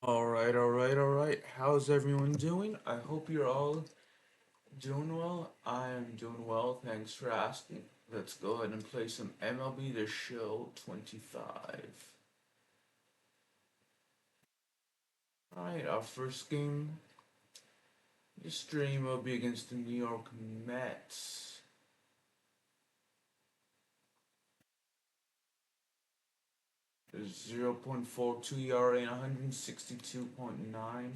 All right. How's everyone doing? I hope you're all doing well. I am doing well. Thanks for asking. Let's go ahead and play some MLB The Show 25. Alright, our first game this stream will be against the New York Mets. There's 0.42 ERA and 162.9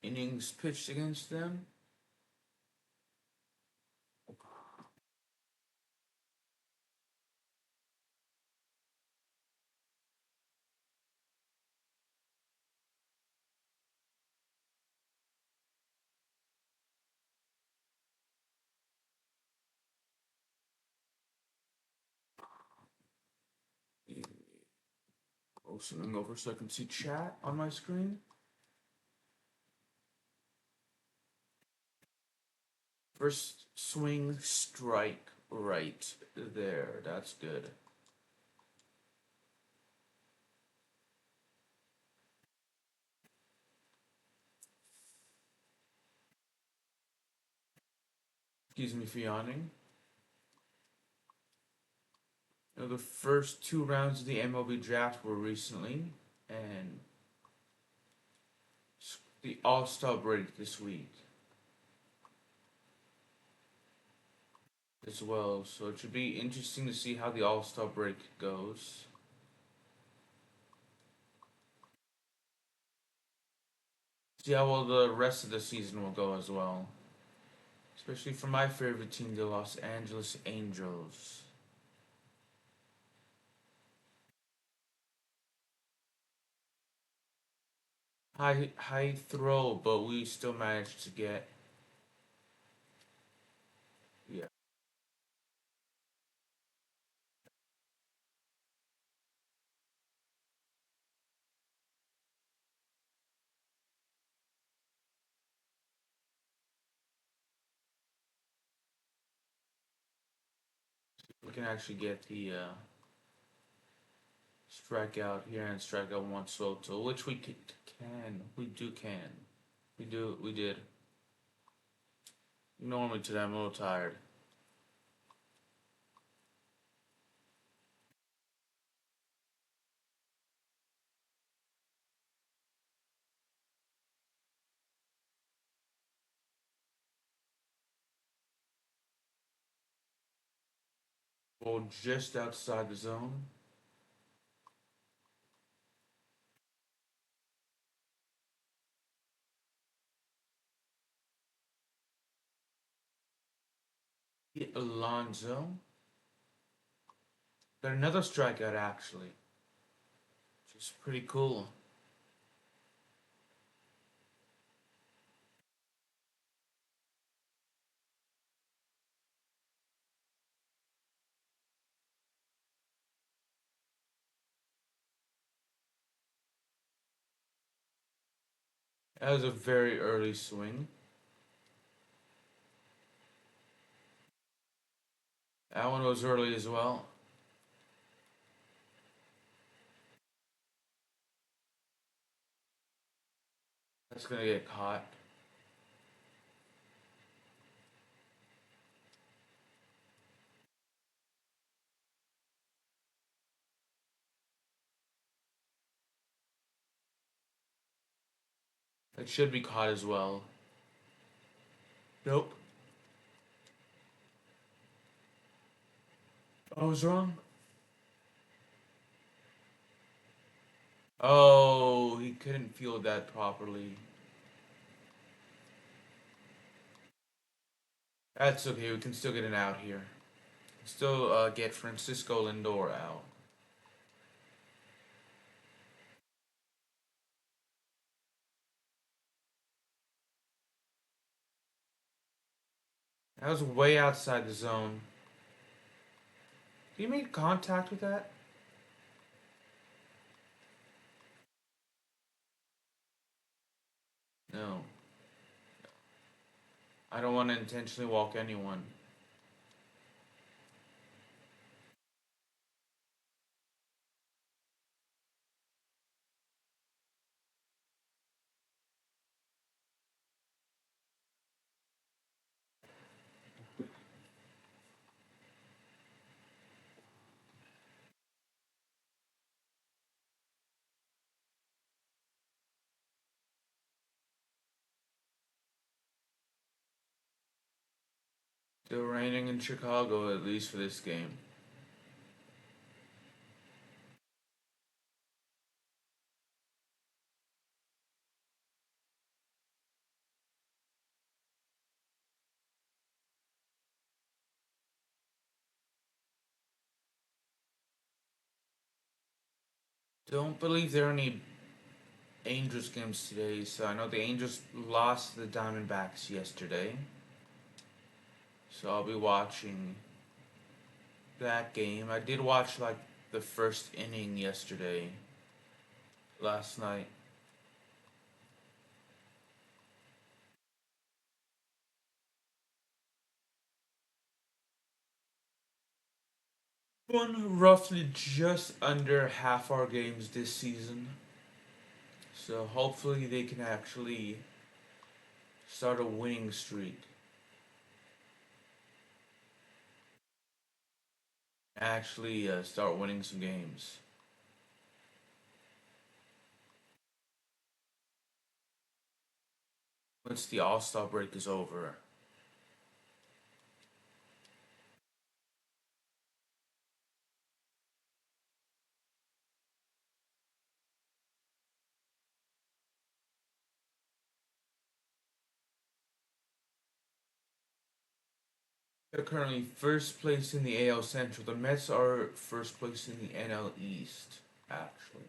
innings pitched against them. Closing over so I can see chat on my screen. First swing, strike right there. That's good. Excuse me for yawning. The first two rounds of the MLB draft were recently, and the All-Star break this week as well. So it should be interesting to see how the All-Star break goes. See how well the rest of the season will go as well. Especially for my favorite team, the Los Angeles Angels. High throw, but we still managed to get. Yeah. We can actually get the strikeout here and strikeout one Soto, which we can. We did. Normally today I'm a little tired. Well, just outside the zone. Hit Alonzo. Got another strikeout actually, which is pretty cool. That was a very early swing. That one was early as well. That's gonna get caught. That should be caught as well. Nope. I was wrong. Oh, he couldn't feel that properly. That's okay. We can still get an out here. Still get Francisco Lindor out. That was way outside the zone. He made contact with that? No. I don't want to intentionally walk anyone. Still raining in Chicago, at least for this game. Don't believe there are any Angels games today, so I know the Angels lost to the Diamondbacks yesterday. So I'll be watching that game. I did watch like the first inning yesterday, last night. Won roughly just under half our games this season. So hopefully they can actually start a winning streak. Actually start winning some games. Once the All Star break is over. They're currently first place in the AL Central. The Mets are first place in the NL East, actually.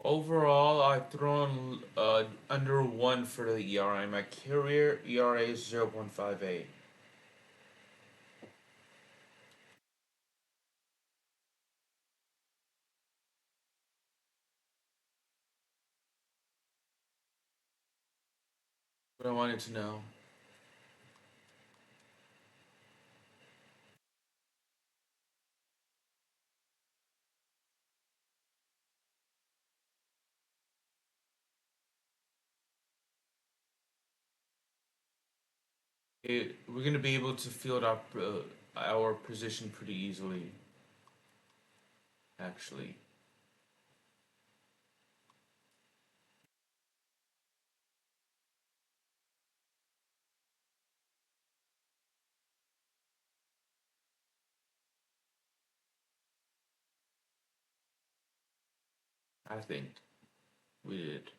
Overall, I've thrown under 1 for the ERA. My career ERA is 0.58. What I wanted to know. We're going to be able to field our position pretty easily, actually. I think we did.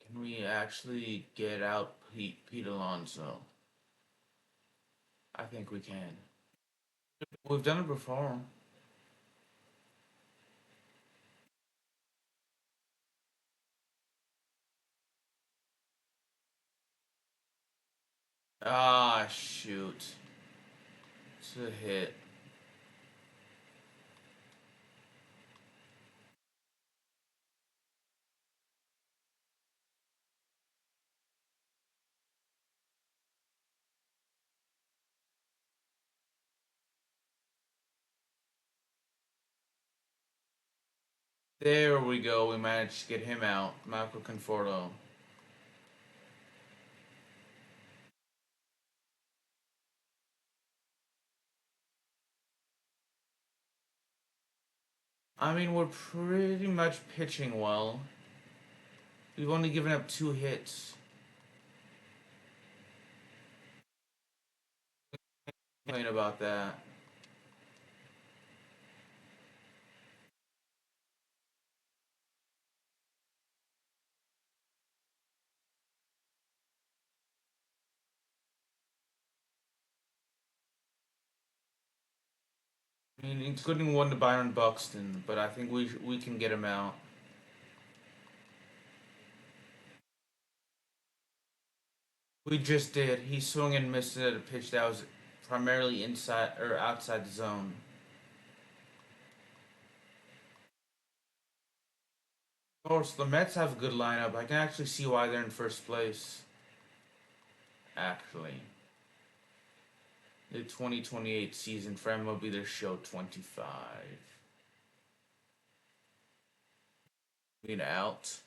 Can we actually get out Pete Alonso? I think we can. We've done it before. Ah, shoot. It's a hit. There we go. We managed to get him out. Marco Conforto. I mean, we're pretty much pitching well. We've only given up 2 hits. Complain about that. I mean, including one to Byron Buxton, but I think we can get him out. We just did. He swung and missed at a pitch that was primarily inside or outside the zone. Of course, the Mets have a good lineup. I can actually see why they're in first place. Actually, the 2028 season for MLB their show 25. Being out.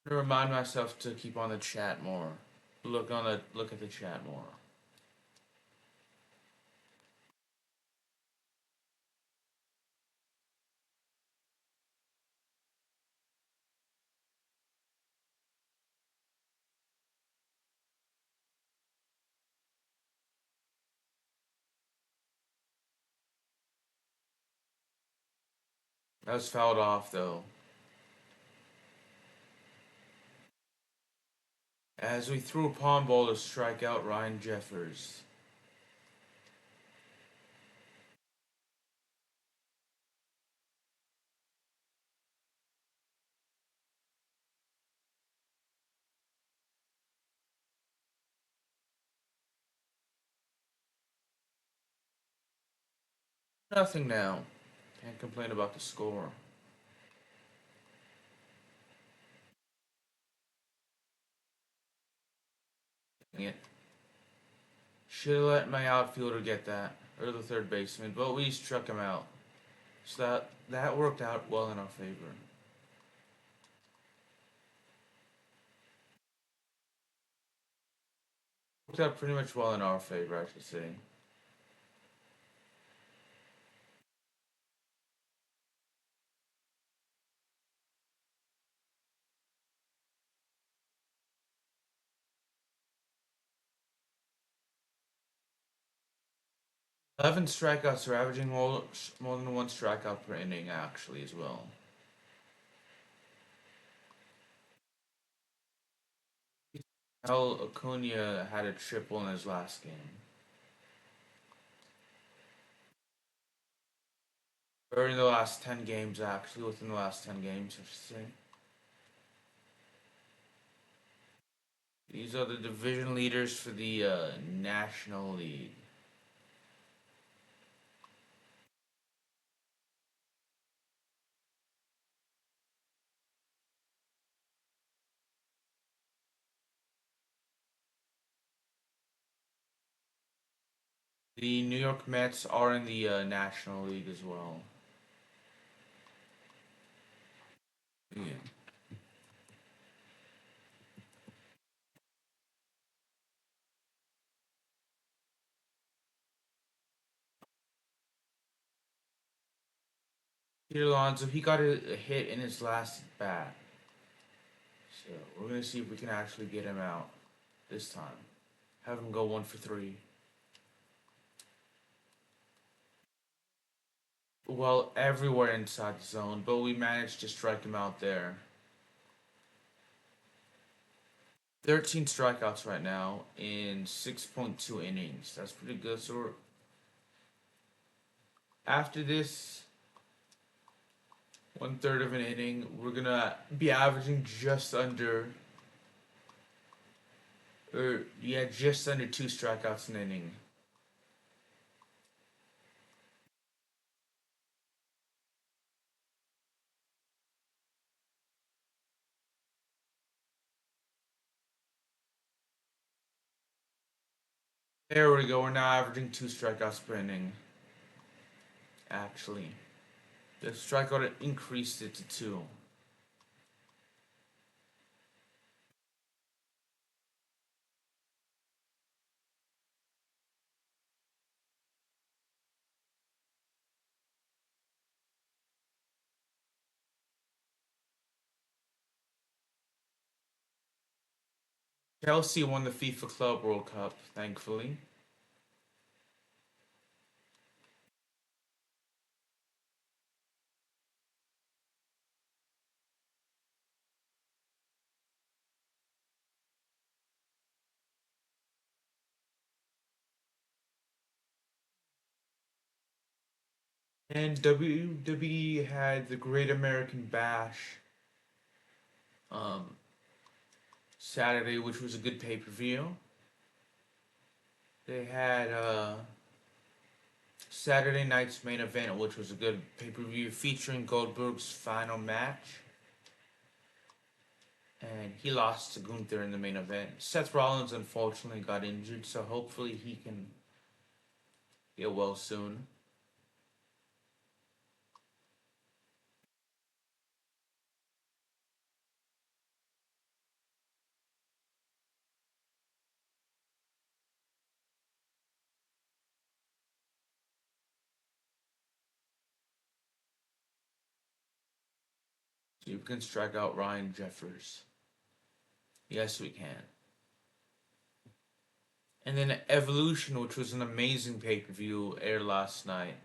To remind myself to keep on the chat more. Look at the chat more. That was fouled off though. As we threw a palm ball to strike out Ryan Jeffers. Nothing now. Can't complain about the score. Dang it. Should have let my outfielder get that. Or the third baseman, but we struck him out. So that worked out well in our favor. Worked out pretty much well in our favor, I should say. Eleven strikeouts are averaging more than one strikeout per inning, actually, as well. Al Acuna had a triple in his last game. Or in the last 10 games, actually, within the last 10 games, I should say. These are the division leaders for the National League. The New York Mets are in the National League as well. Yeah. Peter Alonso, he got a hit in his last bat. So we're going to see if we can actually get him out this time. Have him go 1 for 3. Well, everywhere inside the zone, but we managed to strike him out there. 13 strikeouts right now in 6.2 innings. That's pretty good. So after this 1/3 of an inning, we're gonna be averaging just under, or yeah, just under 2 strikeouts an inning. There we go. We're now averaging 2 strikeouts per inning. Actually, the strikeout increased it to 2. Chelsea won the FIFA Club World Cup, thankfully. And WWE had the Great American Bash Saturday, which was a good pay-per-view. They had Saturday night's main event, which was a good pay-per-view featuring Goldberg's final match. And he lost to Gunther in the main event. Seth Rollins unfortunately got injured, so hopefully he can get well soon. So you can strike out Ryan Jeffers. Yes, we can. And then Evolution, which was an amazing pay-per-view, aired last night.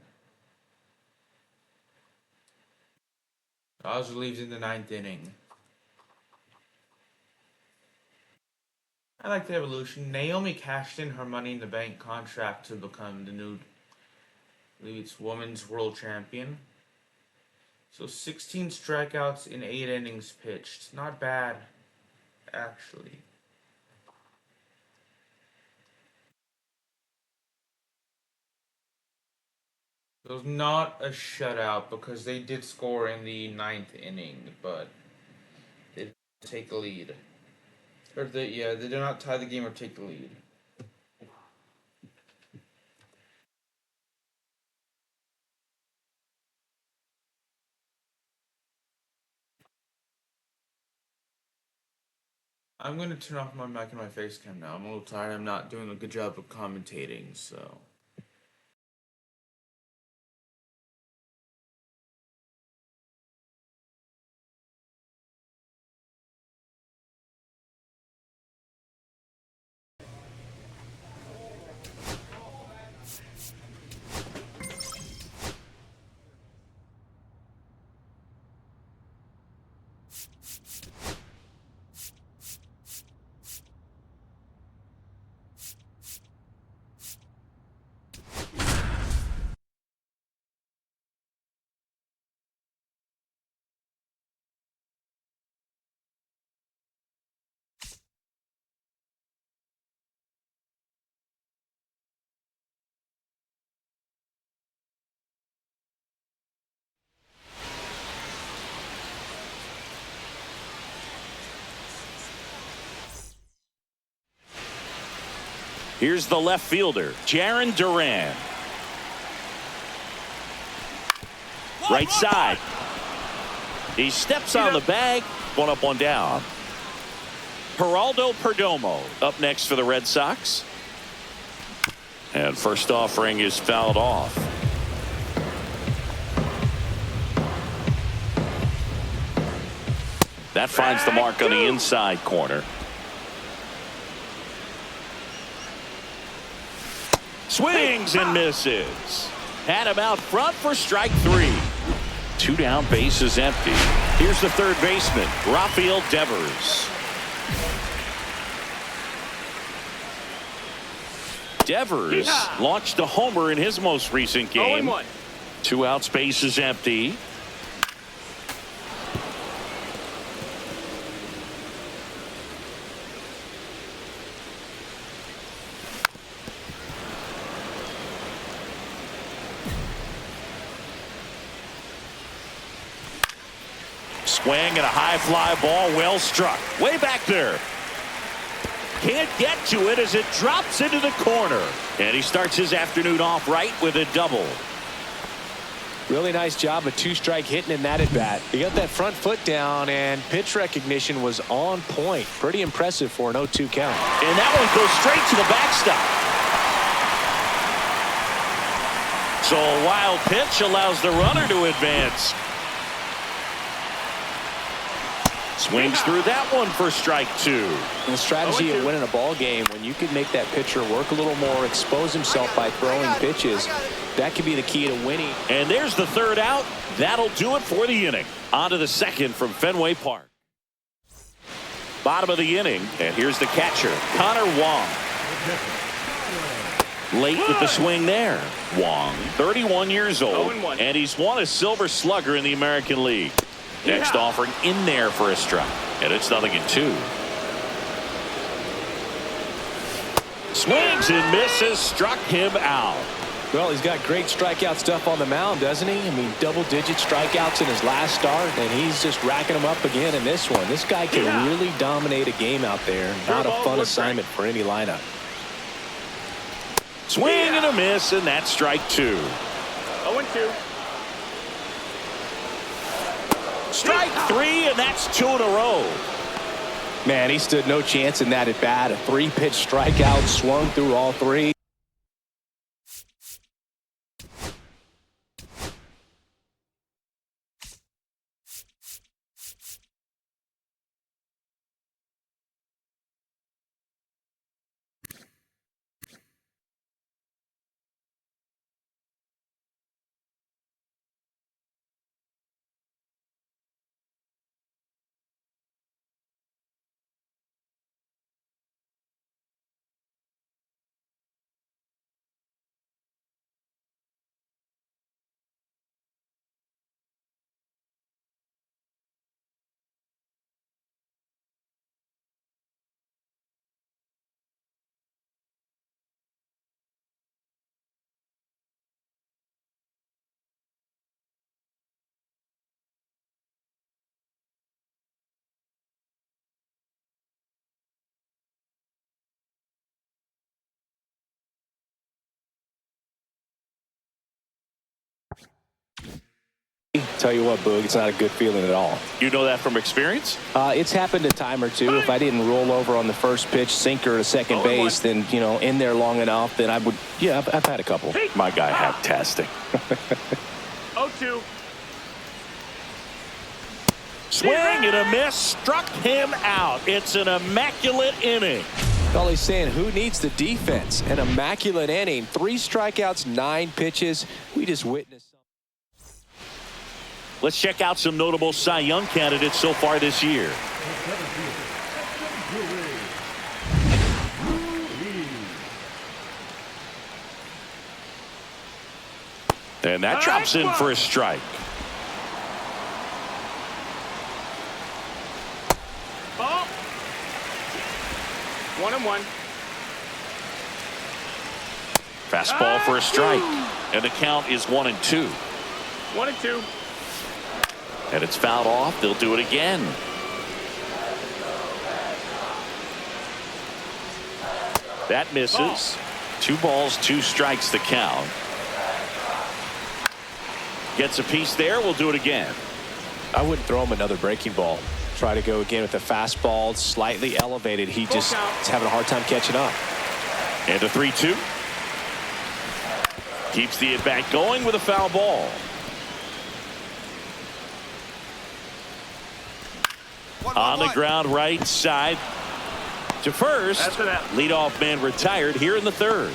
I was relieved in the 9th inning. I like the Evolution. Naomi cashed in her Money in the Bank contract to become the new, I believe it's Women's World Champion. So 16 strikeouts in 8 innings pitched. Not bad, actually. It was not a shutout because they did score in the 9th inning, but they didn't take the lead. They did not tie the game or take the lead. I'm going to turn off my mic and my face cam now. I'm a little tired. I'm not doing a good job of commentating, so... Here's the left fielder, Jarren Duran. Right side. He steps on the bag. One up, one down. Geraldo Perdomo up next for the Red Sox. And first offering is fouled off. That finds the mark on the inside corner. Swings and misses. Had him out front for strike 3. 2 down, bases empty. Here's the third baseman, Rafael Devers. Devers launched a homer in his most recent game. 2 outs, bases empty. Swing and a high fly ball, well struck. Way back there. Can't get to it as it drops into the corner. And he starts his afternoon off right with a double. Really nice job of 2-strike hitting in that at bat. He got that front foot down and pitch recognition was on point. Pretty impressive for an 0-2 count. And that one goes straight to the backstop. So a wild pitch allows the runner to advance. Swings through that one for strike 2. The strategy of winning a ball game, when you can make that pitcher work a little more, expose himself by throwing pitches, that could be the key to winning. And there's the third out. That'll do it for the inning. On to the second from Fenway Park. Bottom of the inning, and here's the catcher, Connor Wong. Late with the swing there. Wong, 31 years old, and he's won a Silver Slugger in the American League. Next offering in there for a strike, and it's 0-2. Swings and misses, struck him out. Well, he's got great strikeout stuff on the mound, doesn't he? I mean, double-digit strikeouts in his last start, and he's just racking them up again in this one. This guy can really dominate a game out there. Not a fun assignment for any lineup. Swing and a miss, and that's strike 2. 0-2. Strike 3, and that's 2 in a row. Man, he stood no chance in that at bat. A 3-pitch strikeout, swung through all 3. Tell you what, Boog, it's not a good feeling at all. You know that from experience? It's happened a time or two. If I didn't roll over on the first pitch, sinker to second base, then, you know, in there long enough, then I would, yeah, I've had a couple. My guy had testing. 0-2. Swing and a miss, struck him out. It's an immaculate inning. Well, he's saying who needs the defense? An immaculate inning. 3 strikeouts, 9 pitches. We just witnessed. Let's check out some notable Cy Young candidates so far this year. And that drops in for a strike. Ball. 1-1. Fastball for a strike. And the count is 1-2. 1-2. And it's fouled off. They'll do it again. That misses. 2 balls, 2 strikes the count. Gets a piece there. We'll do it again. I wouldn't throw him another breaking ball. Try to go again with the fastball, slightly elevated. He just is having a hard time catching up. And a 3-2. Keeps the at-bat going with a foul ball. On the ground right side to first. Leadoff man retired here in the 3rd.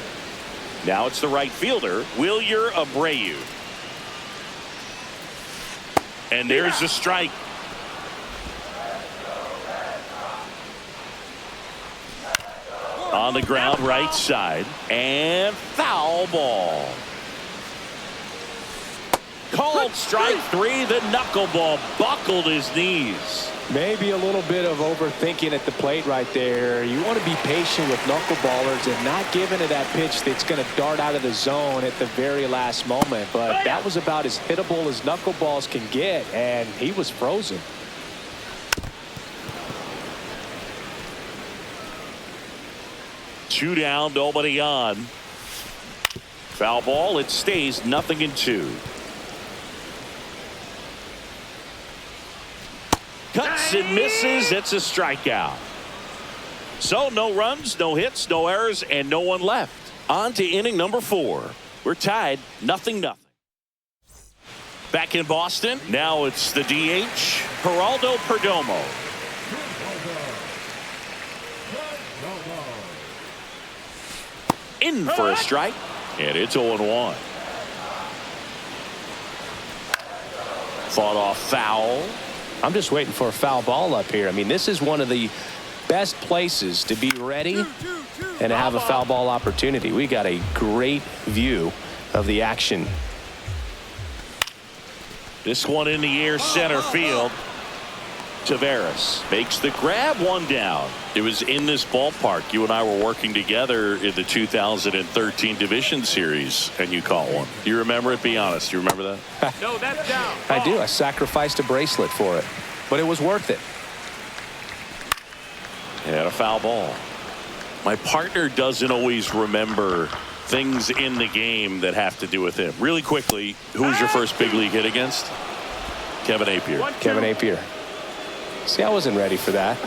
Now it's the right fielder, Wilyer Abreu. And there's the strike. On the ground right side and foul ball. Called strike 3. The knuckleball buckled his knees. Maybe a little bit of overthinking at the plate right there. You want to be patient with knuckleballers and not giving it that pitch that's going to dart out of the zone at the very last moment. But that was about as hittable as knuckleballs can get, and he was frozen. Two down, nobody on. Foul ball. It stays 0-2. Cuts and misses. It's a strikeout. So no runs, no hits, no errors, and no one left. On to inning number 4. We're tied 0-0. Back in Boston. Now it's the DH, Geraldo Perdomo. In for a strike, and it's 0-1. Fought off foul. I'm just waiting for a foul ball up here. I mean, this is one of the best places to be ready and to have a foul ball opportunity. We got a great view of the action. This one in the air, center field. Tavares makes the grab, one down. It was in this ballpark. You and I were working together in the 2013 Division Series, and you caught one. You remember it? Be honest. You remember that? No, that's down. I do. I sacrificed a bracelet for it, but it was worth it. And a foul ball. My partner doesn't always remember things in the game that have to do with him. Really quickly, who was your first big league hit against? Kevin Napier. Kevin Napier. See, I wasn't ready for that.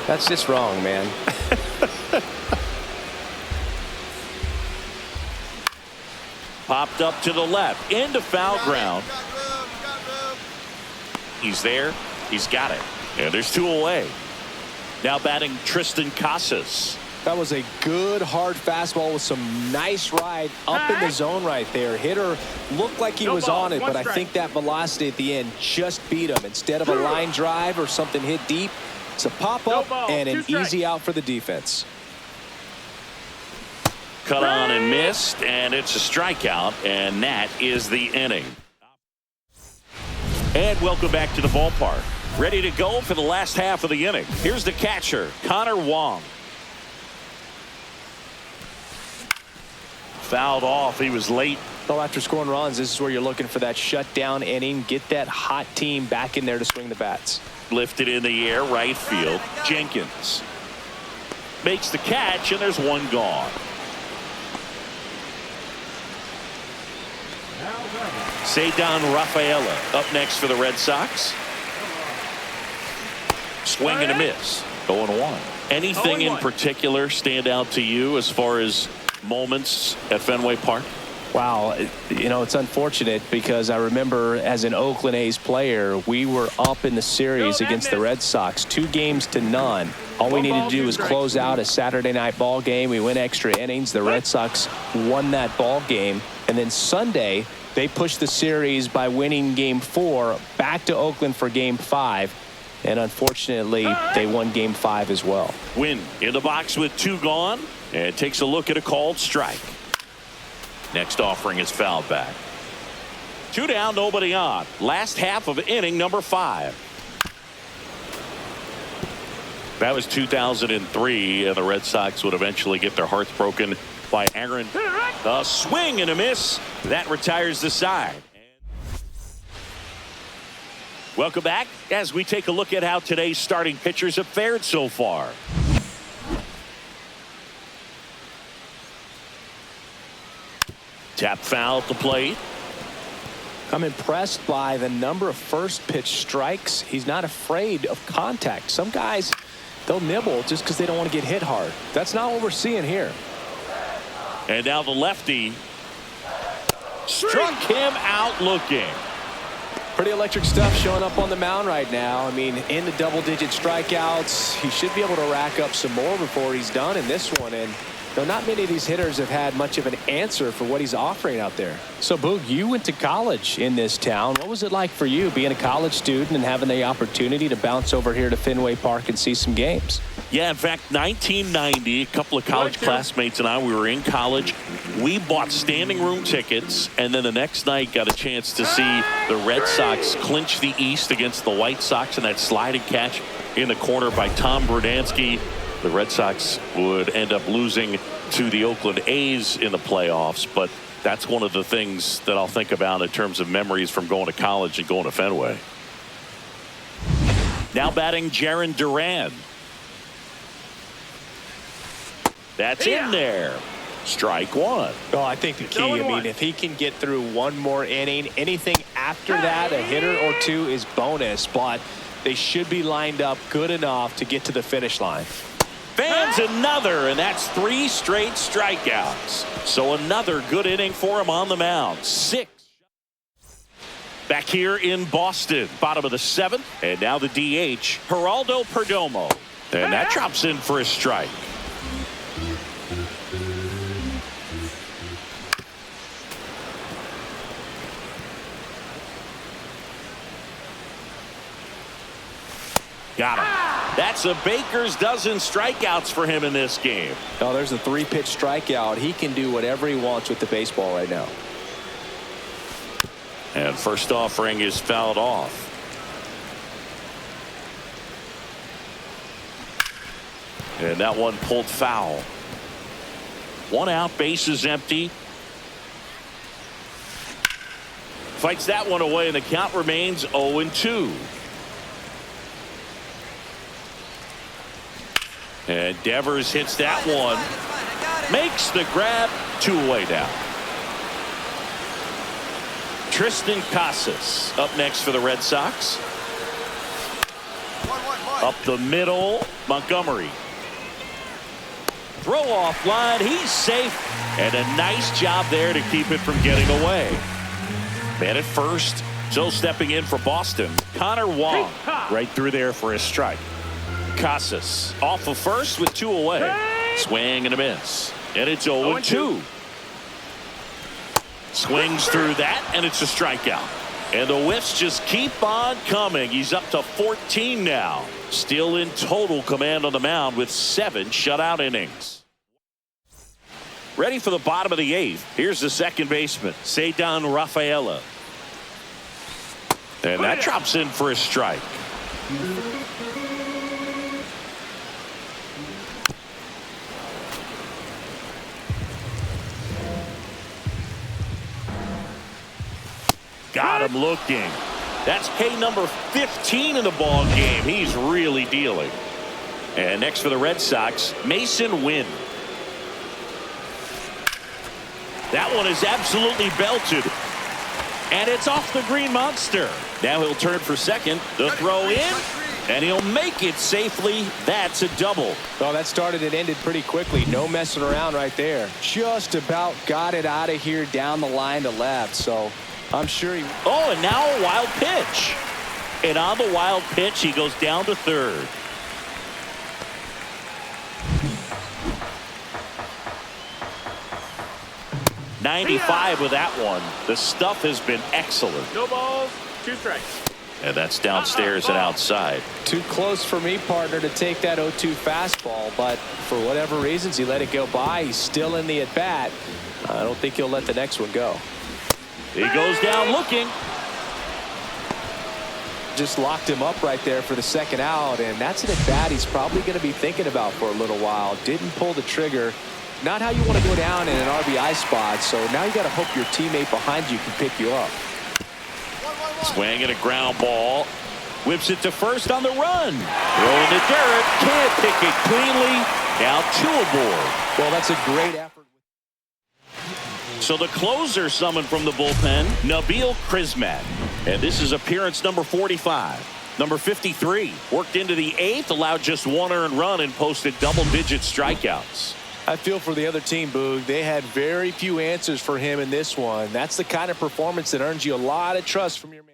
That's just wrong, man. Popped up to the left, into foul ground. He's there. He's got it. And there's two away. Now batting Tristan Casas. That was a good hard fastball with some nice ride up in the zone right there. Hitter looked like he was on it, but I think that velocity at the end just beat him. Instead of a line drive or something hit deep, it's a pop up and an easy out for the defense. Cut on and missed, and it's a strikeout, and that is the inning. And welcome back to the ballpark. Ready to go for the last half of the inning. Here's the catcher, Connor Wong. Fouled off. He was late. So after scoring runs, this is where you're looking for that shutdown inning. Get that hot team back in there to swing the bats. Lifted in the air, right field. Jenkins makes the catch, and there's one gone. Ceddanne Rafaela up next for the Red Sox. Swing and a miss. 0-1. Anything in particular stand out to you as far as moments at Fenway Park? Wow, you know, it's unfortunate because I remember as an Oakland A's player, we were up in the series against the Red Sox, 2-0. All we needed to do was close out a Saturday night ball game. We went extra innings. The Red Sox won that ball game. And then Sunday, they pushed the series by winning Game 4 back to Oakland for Game 5. And unfortunately, they won Game 5 as well. Win in the box with two gone. And takes a look at a called strike. Next offering is fouled back. 2 down, nobody on. Last half of inning number 5. That was 2003, and the Red Sox would eventually get their hearts broken by Aaron. A swing and a miss. That retires the side. Welcome back as we take a look at how today's starting pitchers have fared so far. Tap foul at the plate. I'm impressed by the number of first pitch strikes. He's not afraid of contact. Some guys, they'll nibble just because they don't want to get hit hard. That's not what we're seeing here. And now the lefty struck him out looking. Pretty electric stuff showing up on the mound right now. I mean, in the double-digit strikeouts, he should be able to rack up some more before he's done in this one. And though not many of these hitters have had much of an answer for what he's offering out there. So, Boog, you went to college in this town. What was it like for you being a college student and having the opportunity to bounce over here to Fenway Park and see some games? Yeah, in fact, 1990, a couple of college classmates and I, we were in college. We bought standing room tickets, and then the next night got a chance to see the Red Sox clinch the East against the White Sox in that sliding catch in the corner by Tom Brudansky. The Red Sox would end up losing to the Oakland A's in the playoffs, but that's one of the things that I'll think about in terms of memories from going to college and going to Fenway. Now batting Jarren Duran. That's in there. Strike one. Oh, I think the key, I mean, if he can get through one more inning, anything after that, a hitter or two is bonus, but they should be lined up good enough to get to the finish line. Fans another, and that's 3 straight strikeouts. So another good inning for him on the mound. 6. Back here in Boston, bottom of the 7th, and now the DH, Geraldo Perdomo. And that drops in for a strike. Got him. That's a baker's dozen strikeouts for him in this game. Oh, there's a 3-pitch strikeout. He can do whatever he wants with the baseball right now. And first offering is fouled off. And that one pulled foul. 1 out, bases empty. Fights that one away, and the count remains 0-2. And Devers hits that one. Makes the grab. 2 away now. Tristan Casas up next for the Red Sox. Up the middle, Montgomery. Throw off line. He's safe. And a nice job there to keep it from getting away. Man at first. So stepping in for Boston. Connor Wong right through there for a strike. Casas off of first with 2 away. Swing and a miss. And it's 0-2. Swings through that, and it's a strikeout. And the whiffs just keep on coming. He's up to 14 now. Still in total command on the mound with 7 shutout innings. Ready for the bottom of the 8th. Here's the second baseman, Ceddanne Rafaela. And that drops in for a strike. Got him looking. That's K number 15 in the ball game. He's really dealing. And next for the Red Sox, Mason Wynn. That one is absolutely belted. And it's off the Green Monster. Now he'll turn for second. The throw in. And he'll make it safely. That's a double. Oh, that started and ended pretty quickly. No messing around right there. Just about got it out of here down the line to left. So I'm sure he... Oh, and now a wild pitch. And on the wild pitch, he goes down to third. .95 with that one. The stuff has been excellent. No balls, 2 strikes. And that's downstairs and outside. Too close for me, partner, to take that 0-2 fastball. But for whatever reasons, he let it go by. He's still in the at-bat. I don't think he'll let the next one go. He goes down looking. Just locked him up right there for the second out. And that's an at-bat he's probably going to be thinking about for a little while. Didn't pull the trigger. Not how you want to go down in an RBI spot. So now you got to hope your teammate behind you can pick you up. Swing and a ground ball. Whips it to first on the run. Throwing the dirt. Can't pick it cleanly. Now 2 aboard. Well, that's a great effort. So the closer summoned from the bullpen, Nabil Crismatt. And this is appearance number 45. Number 53 worked into the 8th, allowed just 1 earned run and posted double-digit strikeouts. I feel for the other team, Boog. They had very few answers for him in this one. That's the kind of performance that earns you a lot of trust from your man.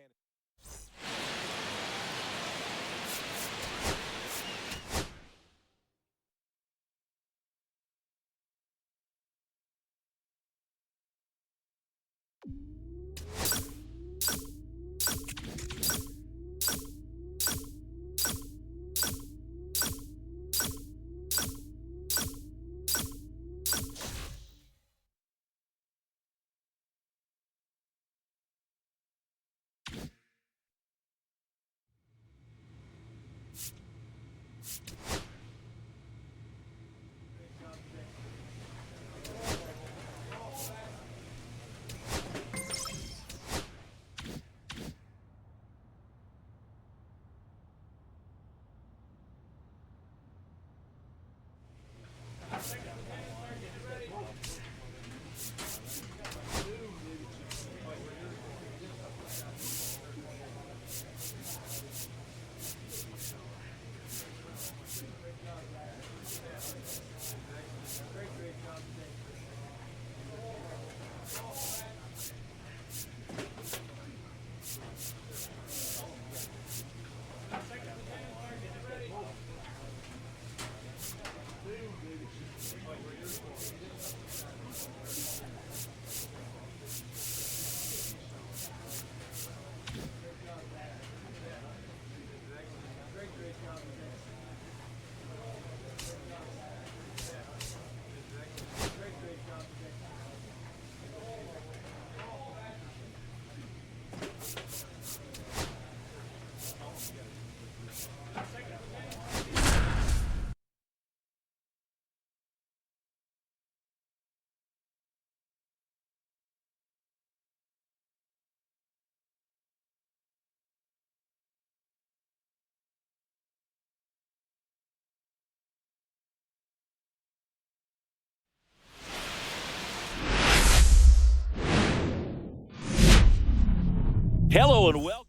Hello and welcome.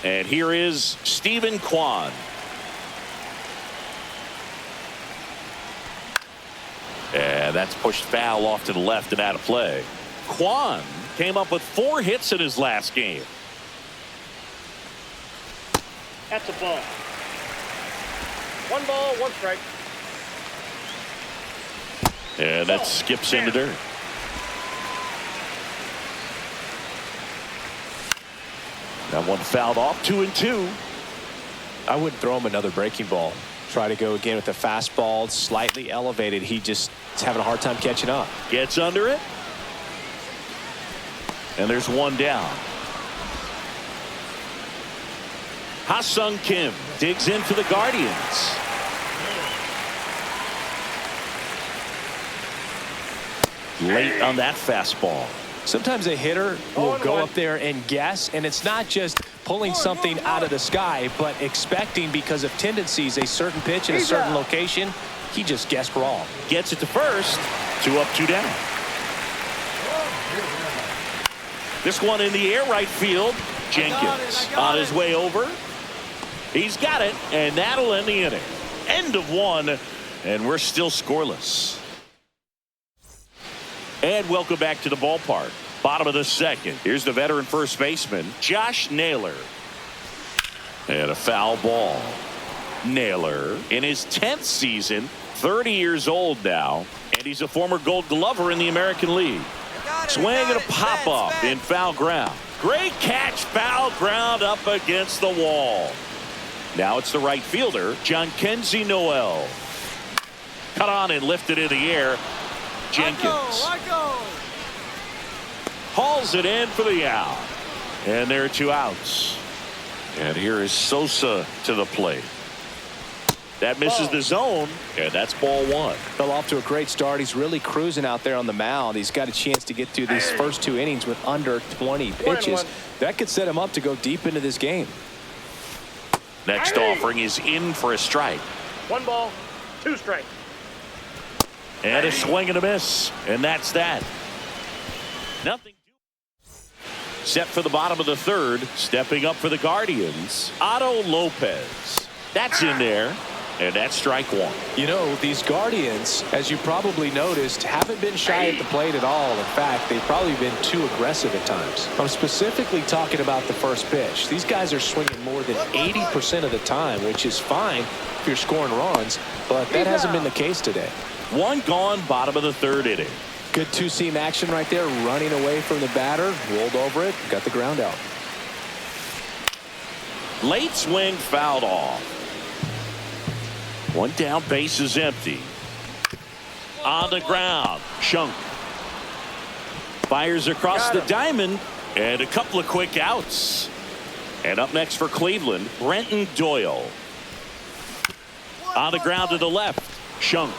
And here is Stephen Kwan. And that's pushed foul off to the left and out of play. Kwan came up with 4 hits in his last game. That's a ball. 1 ball, 1 strike. And that skips into dirt. That one fouled off, 2-2. I wouldn't throw him another breaking ball. Try to go again with the fastball, slightly elevated. He just is having a hard time catching up. Gets under it. And there's 1 down. Ha-Sung Kim digs in for the Guardians. Late on that fastball. Sometimes a hitter will go up there and guess, and it's not just pulling something out of the sky, but expecting because of tendencies a certain pitch in a certain location. He just guessed wrong. Gets it to first. 2 up, 2 down. This one in the air right field. Jenkins on his way over. He's got it, and that'll end the inning. End of 1, and we're still scoreless. And welcome back to the ballpark. Bottom of the 2nd. Here's the veteran first baseman, Josh Naylor. And a foul ball. Naylor in his 10th season, 30 years old now, and he's a former Gold Glover in the American League. Swing and a pop-up in foul ground. Great catch, foul ground up against the wall. Now it's the right fielder, Jhonkensy Noel. Cut on and lifted in the air. Jenkins hauls it in for the out. And there are 2 outs. And here is Sosa to the plate. That misses the zone, and that's ball 1. Fell off to a great start. He's really cruising out there on the mound. He's got a chance to get through these first 2 innings with under 20 pitches. That could set him up to go deep into this game. Next offering is in for a strike. 1 ball, 2 strikes. And a swing and a miss. And that's that. Nothing. Set for the bottom of the 3rd. Stepping up for the Guardians, Otto Lopez. That's in there. And that's strike 1. You know, these Guardians, as you probably noticed, haven't been shy at the plate at all. In fact, they've probably been too aggressive at times. I'm specifically talking about the first pitch. These guys are swinging more than 80% of the time, which is fine if you're scoring runs, but that hasn't been the case today. 1 gone, bottom of the 3rd inning. Good 2-seam action right there, running away from the batter, rolled over it, got the ground out. Late swing fouled off. 1 down, base is empty. On the ground, Shunk fires across the diamond, and a couple of quick outs. And up next for Cleveland, Brenton Doyle. On the ground to the left, Shunk.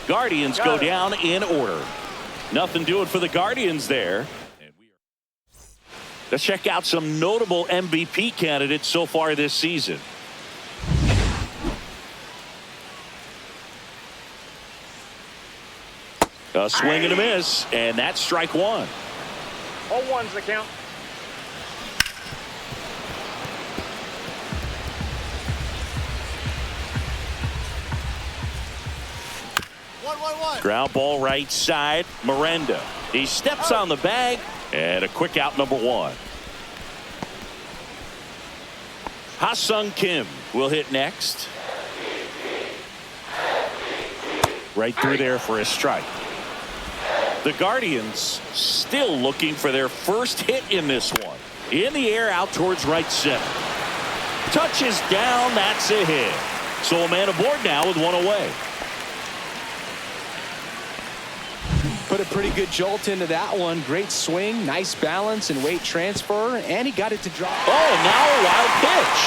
Guardians go down in order. Nothing doing for the Guardians there. Let's check out some notable MVP candidates so far this season. A swing and a miss, and that's strike 1. All 1's the count. Ground ball right side, Miranda. He steps on the bag, and a quick out, number 1. Ha-Sung Kim will hit next. Right through there for a strike. The Guardians still looking for their first hit in this one. In the air out towards right center. Touches down, that's a hit. So a man aboard now with 1 away. Put a pretty good jolt into that one. Great swing, nice balance and weight transfer, and he got it to drop. Oh, now a wild pitch.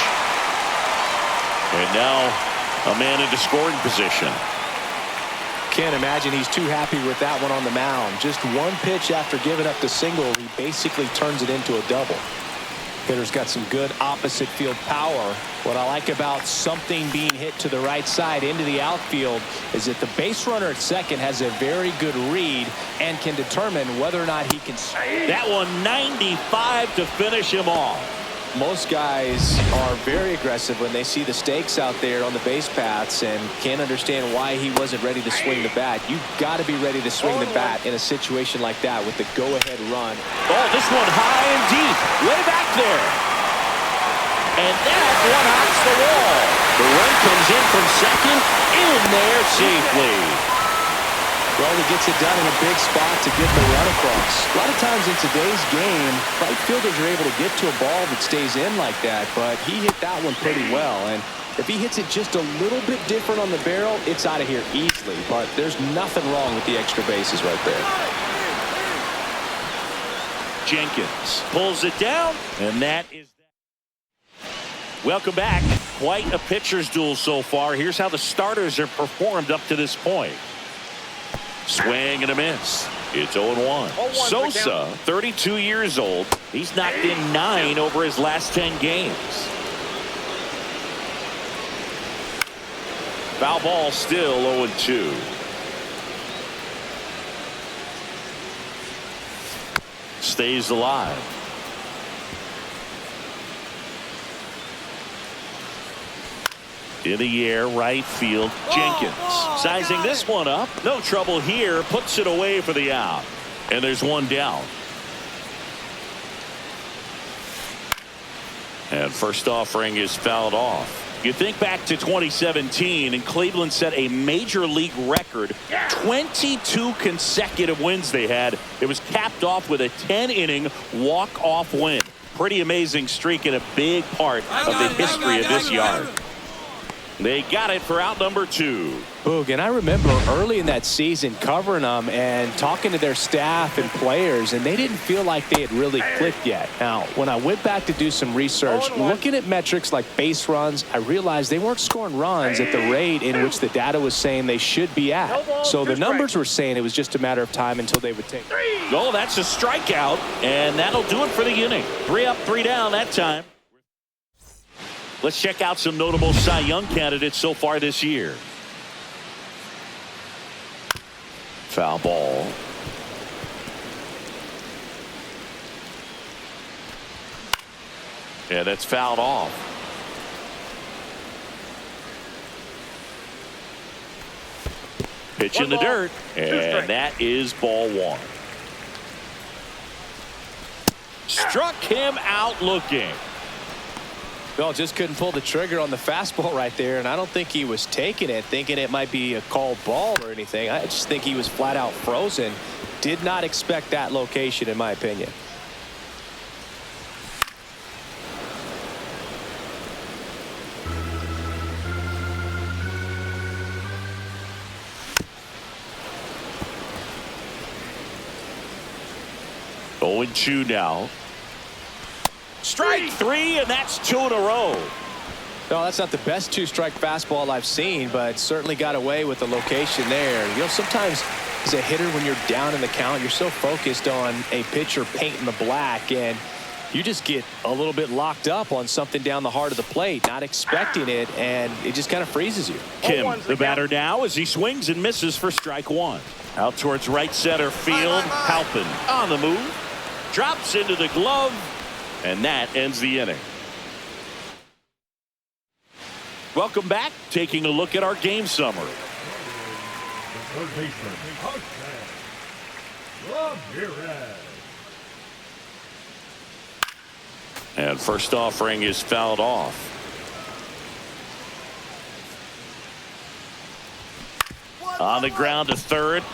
And now a man into scoring position. Can't imagine he's too happy with that one on the mound. Just 1 pitch after giving up the single, he basically turns it into a double. Hitter's got some good opposite field power. What I like about something being hit to the right side into the outfield is that the base runner at second has a very good read and can determine whether or not he can. That one 95 to finish him off. Most guys are very aggressive when they see the stakes out there on the base paths and can't understand why he wasn't ready to swing the bat. You've got to be ready to swing the bat in a situation like that with the go-ahead run. Oh, this one high and deep, way back there. And that one hits the wall. The run comes in from second, in there safely. Well, he gets it done in a big spot to get the run across. A lot of times in today's game, right fielders are able to get to a ball that stays in like that, but he hit that one pretty well. And if he hits it just a little bit different on the barrel, it's out of here easily. But there's nothing wrong with the extra bases right there. Jenkins pulls it down, and that is that. Welcome back. Quite a pitcher's duel so far. Here's how the starters have performed up to this point. Swing and a miss. It's 0-1. Sosa, 32 years old. He's knocked in 9 over his last 10 games. Foul ball, still 0-2. Stays alive. In the air, right field, Jenkins. Sizing this one up. No trouble here. Puts it away for the out. And there's one down. And first offering is fouled off. You think back to 2017, and Cleveland set a major league record. 22 consecutive wins they had. It was capped off with a 10-inning walk-off win. Pretty amazing streak and a big part of the history of this yard. They got it for out number 2. Boog, and I remember early in that season covering them and talking to their staff and players, and they didn't feel like they had really clicked yet. Now, when I went back to do some research, looking at metrics like base runs, I realized they weren't scoring runs at the rate in which the data was saying they should be at. So the numbers were saying it was just a matter of time until they would take. Oh, that's a strikeout, and that'll do it for the inning. 3 up, 3 down that time. Let's check out some notable Cy Young candidates so far this year. Foul ball. Yeah, that's fouled off. Pitch in the dirt, and that is ball 1. Struck him out looking. Well, just couldn't pull the trigger on the fastball right there, and I don't think he was taking it, thinking it might be a called ball or anything. I just think he was flat out frozen. Did not expect that location, in my opinion. Going 2 now. Strike 3, and that's 2 in a row. No, that's not the best 2-strike fastball I've seen, but certainly got away with the location there. You know, sometimes as a hitter, when you're down in the count, you're so focused on a pitcher painting the black, and you just get a little bit locked up on something down the heart of the plate, not expecting it, and it just kind of freezes you. Kim, the batter now, as he swings and misses for strike 1. Out towards right center field. Halpin on the move. Drops into the glove. And that ends the inning. Welcome back. Taking a look at our game summary. And first offering is fouled off. On the ground to third.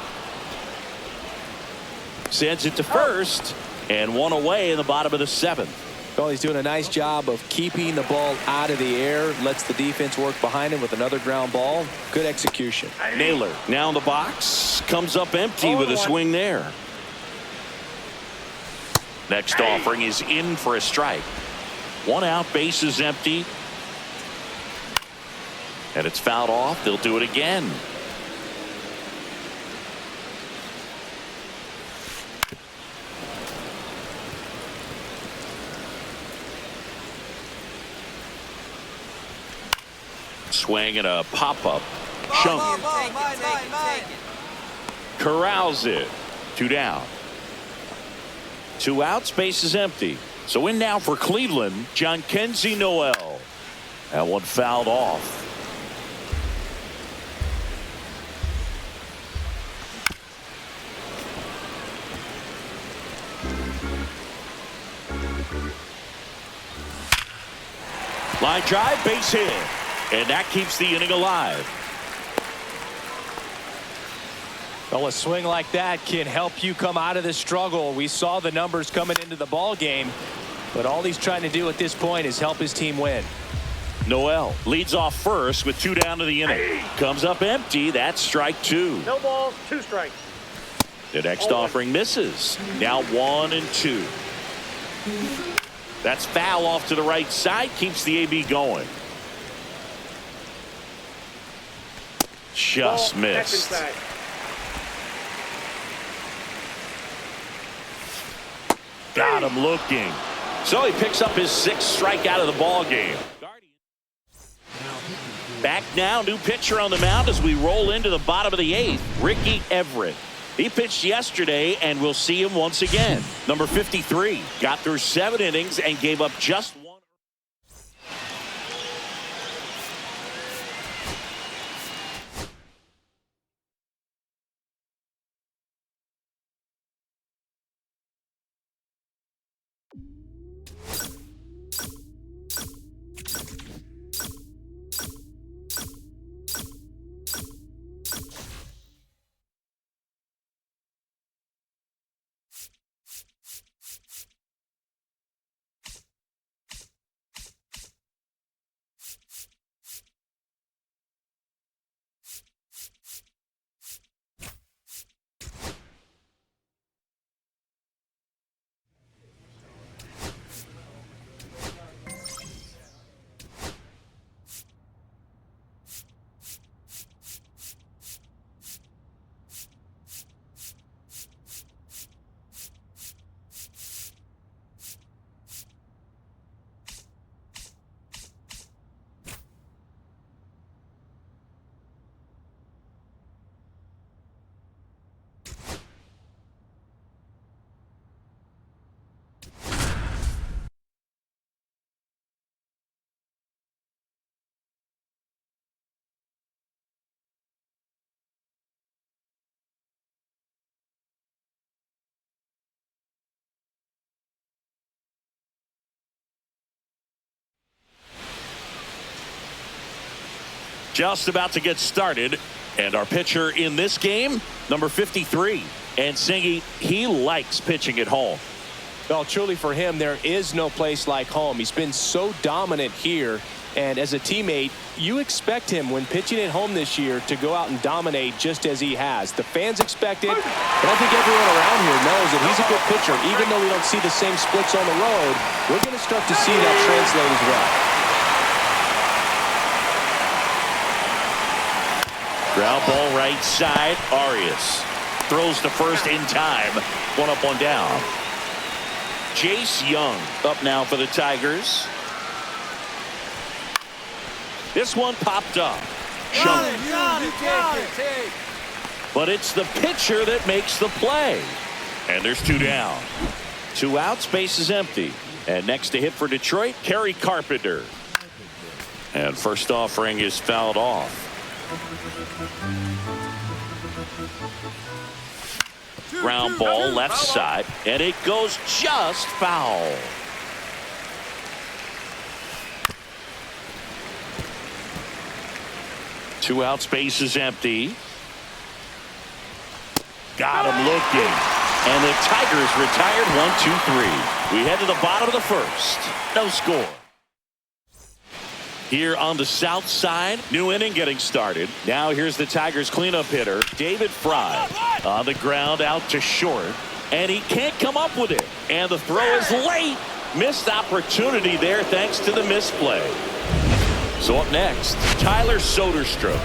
Sends it to first. And one away in the bottom of the 7th. Well, he's doing a nice job of keeping the ball out of the air. Lets the defense work behind him with another ground ball. Good execution. Naylor now in the box. Comes up empty with a swing there. Next offering is in for a strike. 1 out, base is empty. And it's fouled off. They'll do it again. swing and a pop-up. Chung corrals it. 2 down. 2 outs, base is empty. So in now for Cleveland, Jhonkensy Noel. That one fouled off. Line drive, base hit. And that keeps the inning alive. Well, a swing like that can help you come out of this struggle. We saw the numbers coming into the ball game, but all he's trying to do at this point is help his team win. Noel leads off first with 2 down to the inning. Comes up empty. That's strike 2. No balls, 2 strikes. The next offering misses. Now 1-2. That's foul off to the right side. Keeps the AB going. Just missed. Got him looking. So he picks up his 6th strikeout of the ball game. Back now, new pitcher on the mound as we roll into the bottom of the 8th. Ricky Everett. He pitched yesterday, and we'll see him once again. Number 53 got through 7 innings and gave up just 1. Just about to get started, and our pitcher in this game, number 53. And Singy, he likes pitching at home. Well, truly for him, there is no place like home. He's been so dominant here, and as a teammate, you expect him when pitching at home this year to go out and dominate just as he has. The fans expect it, but I think everyone around here knows that he's a good pitcher. Even though we don't see the same splits on the road, we're going to start to see that translate as well. Ground ball right side. Arias throws to first in time. 1 up, 1 down. Jace Young up now for the Tigers. This one popped up. But it's the pitcher that makes the play. And there's 2 down. 2 outs, base is empty. And next to hit for Detroit, Kerry Carpenter. And first offering is fouled off. Ground ball left side, and it goes just foul. Two outs, base is empty. Got him looking. And the Tigers retired 1-2-3. We head to the bottom of the first. No score. Here on the south side, new inning getting started. Now here's the Tigers cleanup hitter, David Fry. On the ground out to short. And he can't come up with it. And the throw is late. Missed opportunity there thanks to the misplay. So up next, Tyler Soderstrom.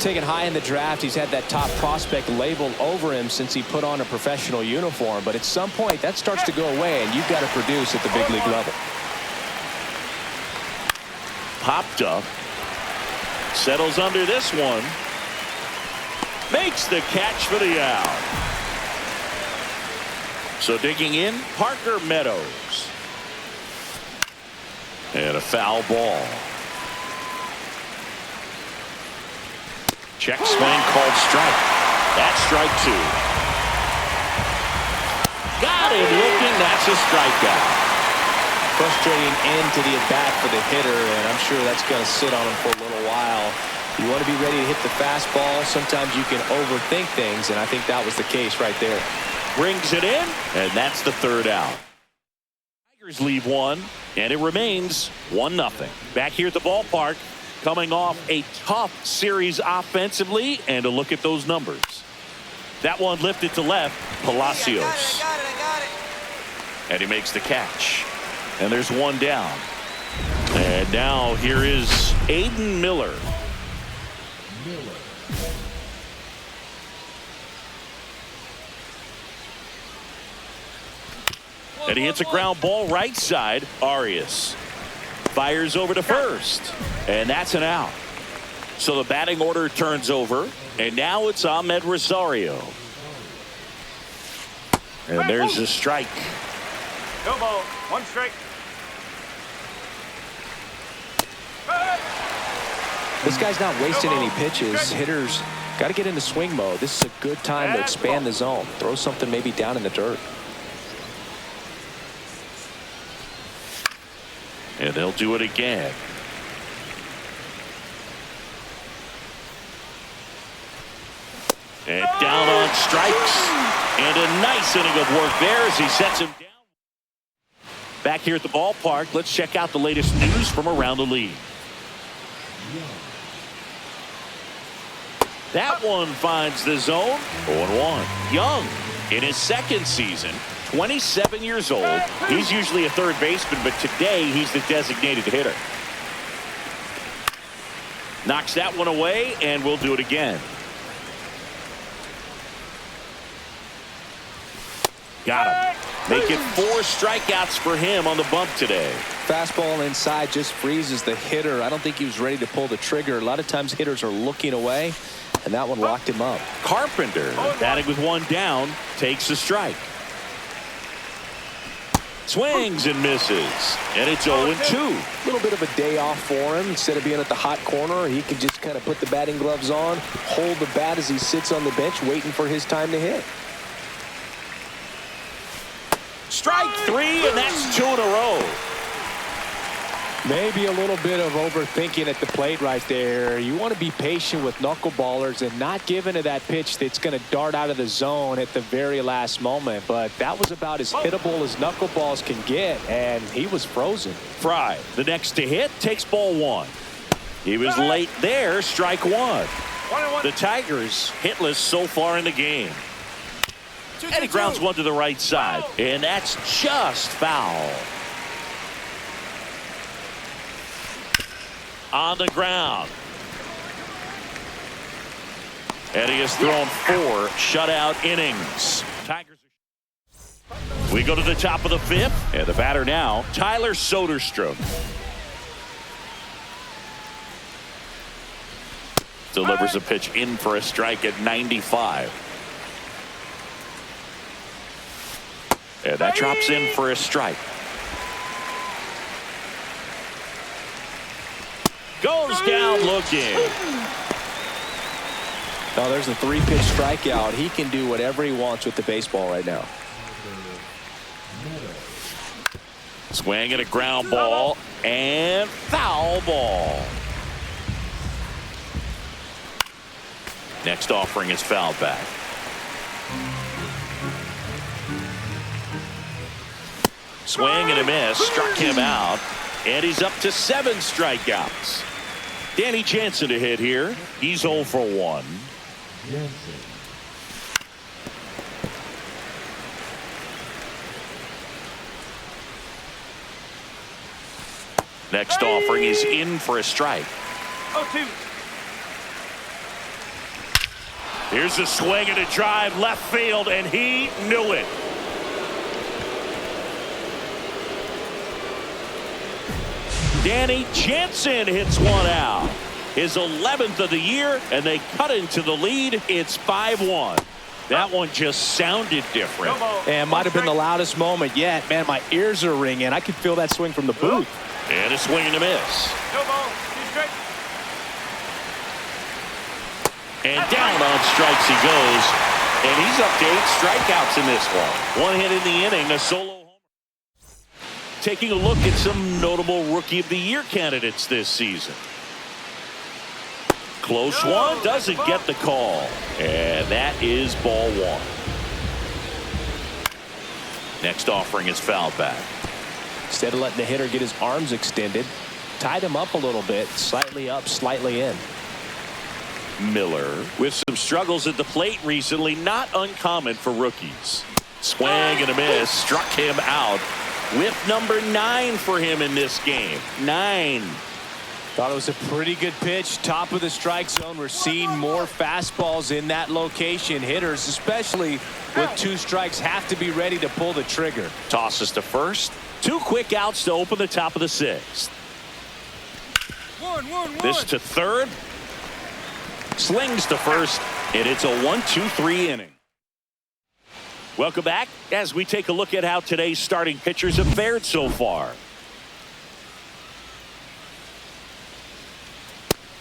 Taken high in the draft, he's had that top prospect label over him since he put on a professional uniform. But at some point, that starts to go away, and you've got to produce at the big league level. Popped up. Settles under this one. Makes the catch for the out. So digging in, Parker Meadows. And a foul ball. Check swing called strike. That's strike 2. Got him looking. That's a strikeout. Frustrating end to the at-bat for the hitter, and I'm sure that's going to sit on him for a little while. You want to be ready to hit the fastball. Sometimes you can overthink things, and I think that was the case right there. Brings it in, and that's the third out. Tigers leave one, and it remains 1-0. Back here at the ballpark, coming off a tough series offensively, and a look at those numbers. That one lifted to left, Palacios. I got it. And he makes the catch. And there's one down. And now here is Aiden Miller. And he hits a ground ball right side. Arias fires over to first. And that's an out. So the batting order turns over. And now it's Ahmed Rosario. And there's a strike. No ball. 1 strike. This guy's not wasting any pitches. Hitters got to get into swing mode. This is a good time to expand the zone. Throw something maybe down in the dirt. And they'll do it again. And down on strikes. And a nice inning of work there as he sets him down. Back here at the ballpark, let's check out the latest news from around the league. That one finds the zone. 0-1. Young in his second season, 27 years old. He's usually a third baseman, but today he's the designated hitter. Knocks that one away, and we'll do it again. Got him. Make it 4 strikeouts for him on the bump today. Fastball inside just freezes the hitter. I don't think he was ready to pull the trigger. A lot of times hitters are looking away, and that one locked him up. Carpenter, batting with one down, takes the strike. Swings and misses, and it's 0-2. A little bit of a day off for him. Instead of being at the hot corner, he can just kind of put the batting gloves on, hold the bat as he sits on the bench waiting for his time to hit. Strike 3, and that's 2 in a row. Maybe a little bit of overthinking at the plate right there. You want to be patient with knuckleballers and not give into that pitch that's going to dart out of the zone at the very last moment. But that was about as hittable as knuckleballs can get, and he was frozen. Fry, the next to hit, takes ball 1. He was late there, strike 1. The Tigers hitless so far in the game. And he grounds one to the right side, and that's just foul. On the ground. And he has thrown 4 shutout innings. Tigers. We go to the top of the 5th, and the batter now, Tyler Soderstrom. Delivers a pitch in for a strike at 95. And that drops in for a strike. Goes down looking. Oh, there's a 3-pitch strikeout. He can do whatever he wants with the baseball right now. Swing at a ground ball and foul ball. Next offering is fouled back. Swing and a miss, struck him out, and he's up to 7 strikeouts. Danny Jansen to hit here. He's 0 for 1. Next offering is in for a strike. 0-2. Here's a swing and a drive left field, and he knew it. Danny Jansen hits one out. his 11th of the year, and they cut into the lead. It's 5-1. That one just sounded different. And might have been the loudest moment yet. Man, my ears are ringing. I could feel that swing from the booth. And a swing and a miss. And down on strikes he goes. And he's up to 8 strikeouts in this one. 1 hit in the inning, a solo homer. Taking a look at some notable Rookie of the Year candidates this season. Close one, doesn't get the call. And that is ball 1. Next offering is fouled back. Instead of letting the hitter get his arms extended, tied him up a little bit, slightly up, slightly in. Miller with some struggles at the plate recently, not uncommon for rookies. Swing and a miss, struck him out. Whip number 9 for him in this game. 9. Thought it was a pretty good pitch. Top of the strike zone. We're seeing more fastballs in that location. Hitters, especially with 2 strikes, have to be ready to pull the trigger. Tosses to first. 2 quick outs to open the top of the 6th. This to third. Slings to first, and it's a 1-2-3 inning. Welcome back as we take a look at how today's starting pitchers have fared so far.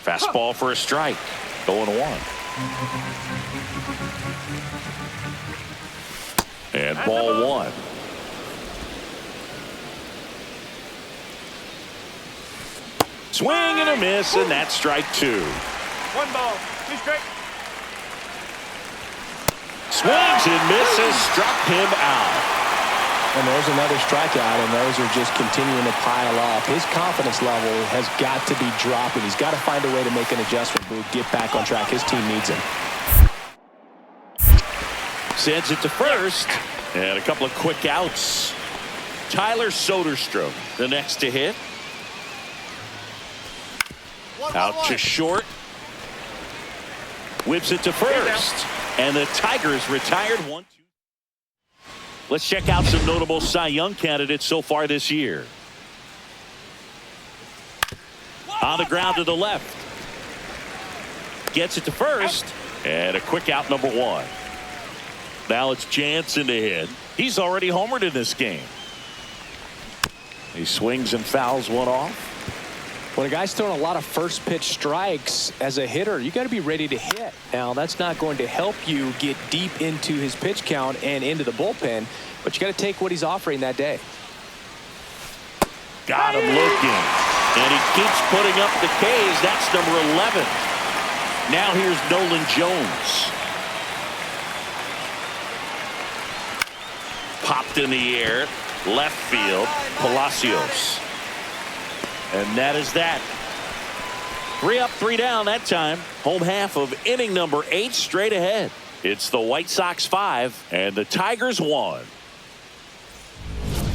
Fastball for a strike. 0-1. And ball 1. Swing and a miss, and that's strike 2. 1 ball, 2 strikes. Swings and misses, struck him out. And there's another strikeout, and those are just continuing to pile up. His confidence level has got to be dropping. He's got to find a way to make an adjustment move, get back on track. His team needs him. Sends it to first, and a couple of quick outs. Tyler Soderstrom, the next to hit. Out to short. Whips it to first. And the Tigers retired 1-2. Let's check out some notable Cy Young candidates so far this year. On the ground to the left. Gets it to first. And a quick out, number 1. Now it's Jansen to hit. He's already homered in this game. He swings and fouls one off. When a guy's throwing a lot of first pitch strikes as a hitter, you got to be ready to hit. Now, that's not going to help you get deep into his pitch count and into the bullpen, but you got to take what he's offering that day. Got him looking, and he keeps putting up the Ks. That's number 11. Now here's Nolan Jones. Popped in the air, left field, Palacios. And that is that. 3 up, 3 down that time. Home half of inning number 8 straight ahead. It's the White Sox 5 and the Tigers 1.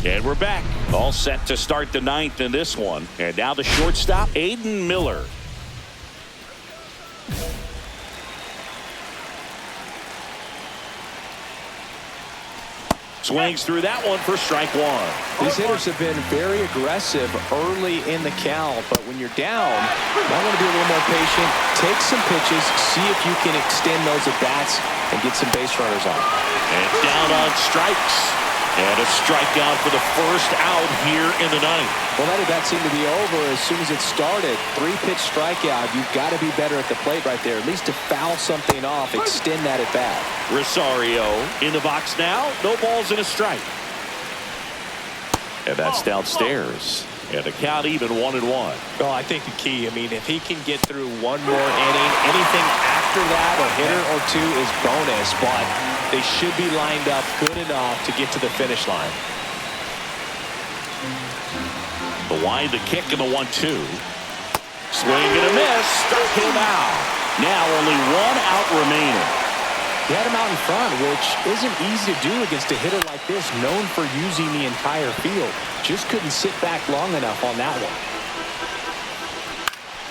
And we're back. All set to start the 9th in this one. And now the shortstop, Aiden Miller. Swings through that one for strike 1. These hitters have been very aggressive early in the count, but when you're down, you might want to be a little more patient, take some pitches, see if you can extend those at bats and get some base runners on. And down on strikes. And a strikeout for the first out here in the 9th. Well, that at-bat seemed to be over as soon as it started. 3-pitch strikeout. You've got to be better at the plate right there, at least to foul something off, extend that at-bat. Rosario in the box now. No balls and a strike. And that's downstairs. And the count even 1-1. Well, I think the key, I mean, if he can get through one more inning, anything after that, a hitter or 2 is bonus, but they should be lined up good enough to get to the finish line. The wind, the kick, and the 1-2. Swing and a miss. Struck him out. Now only 1 out remaining. He had him out in front, which isn't easy to do against a hitter like this, known for using the entire field. Just couldn't sit back long enough on that one.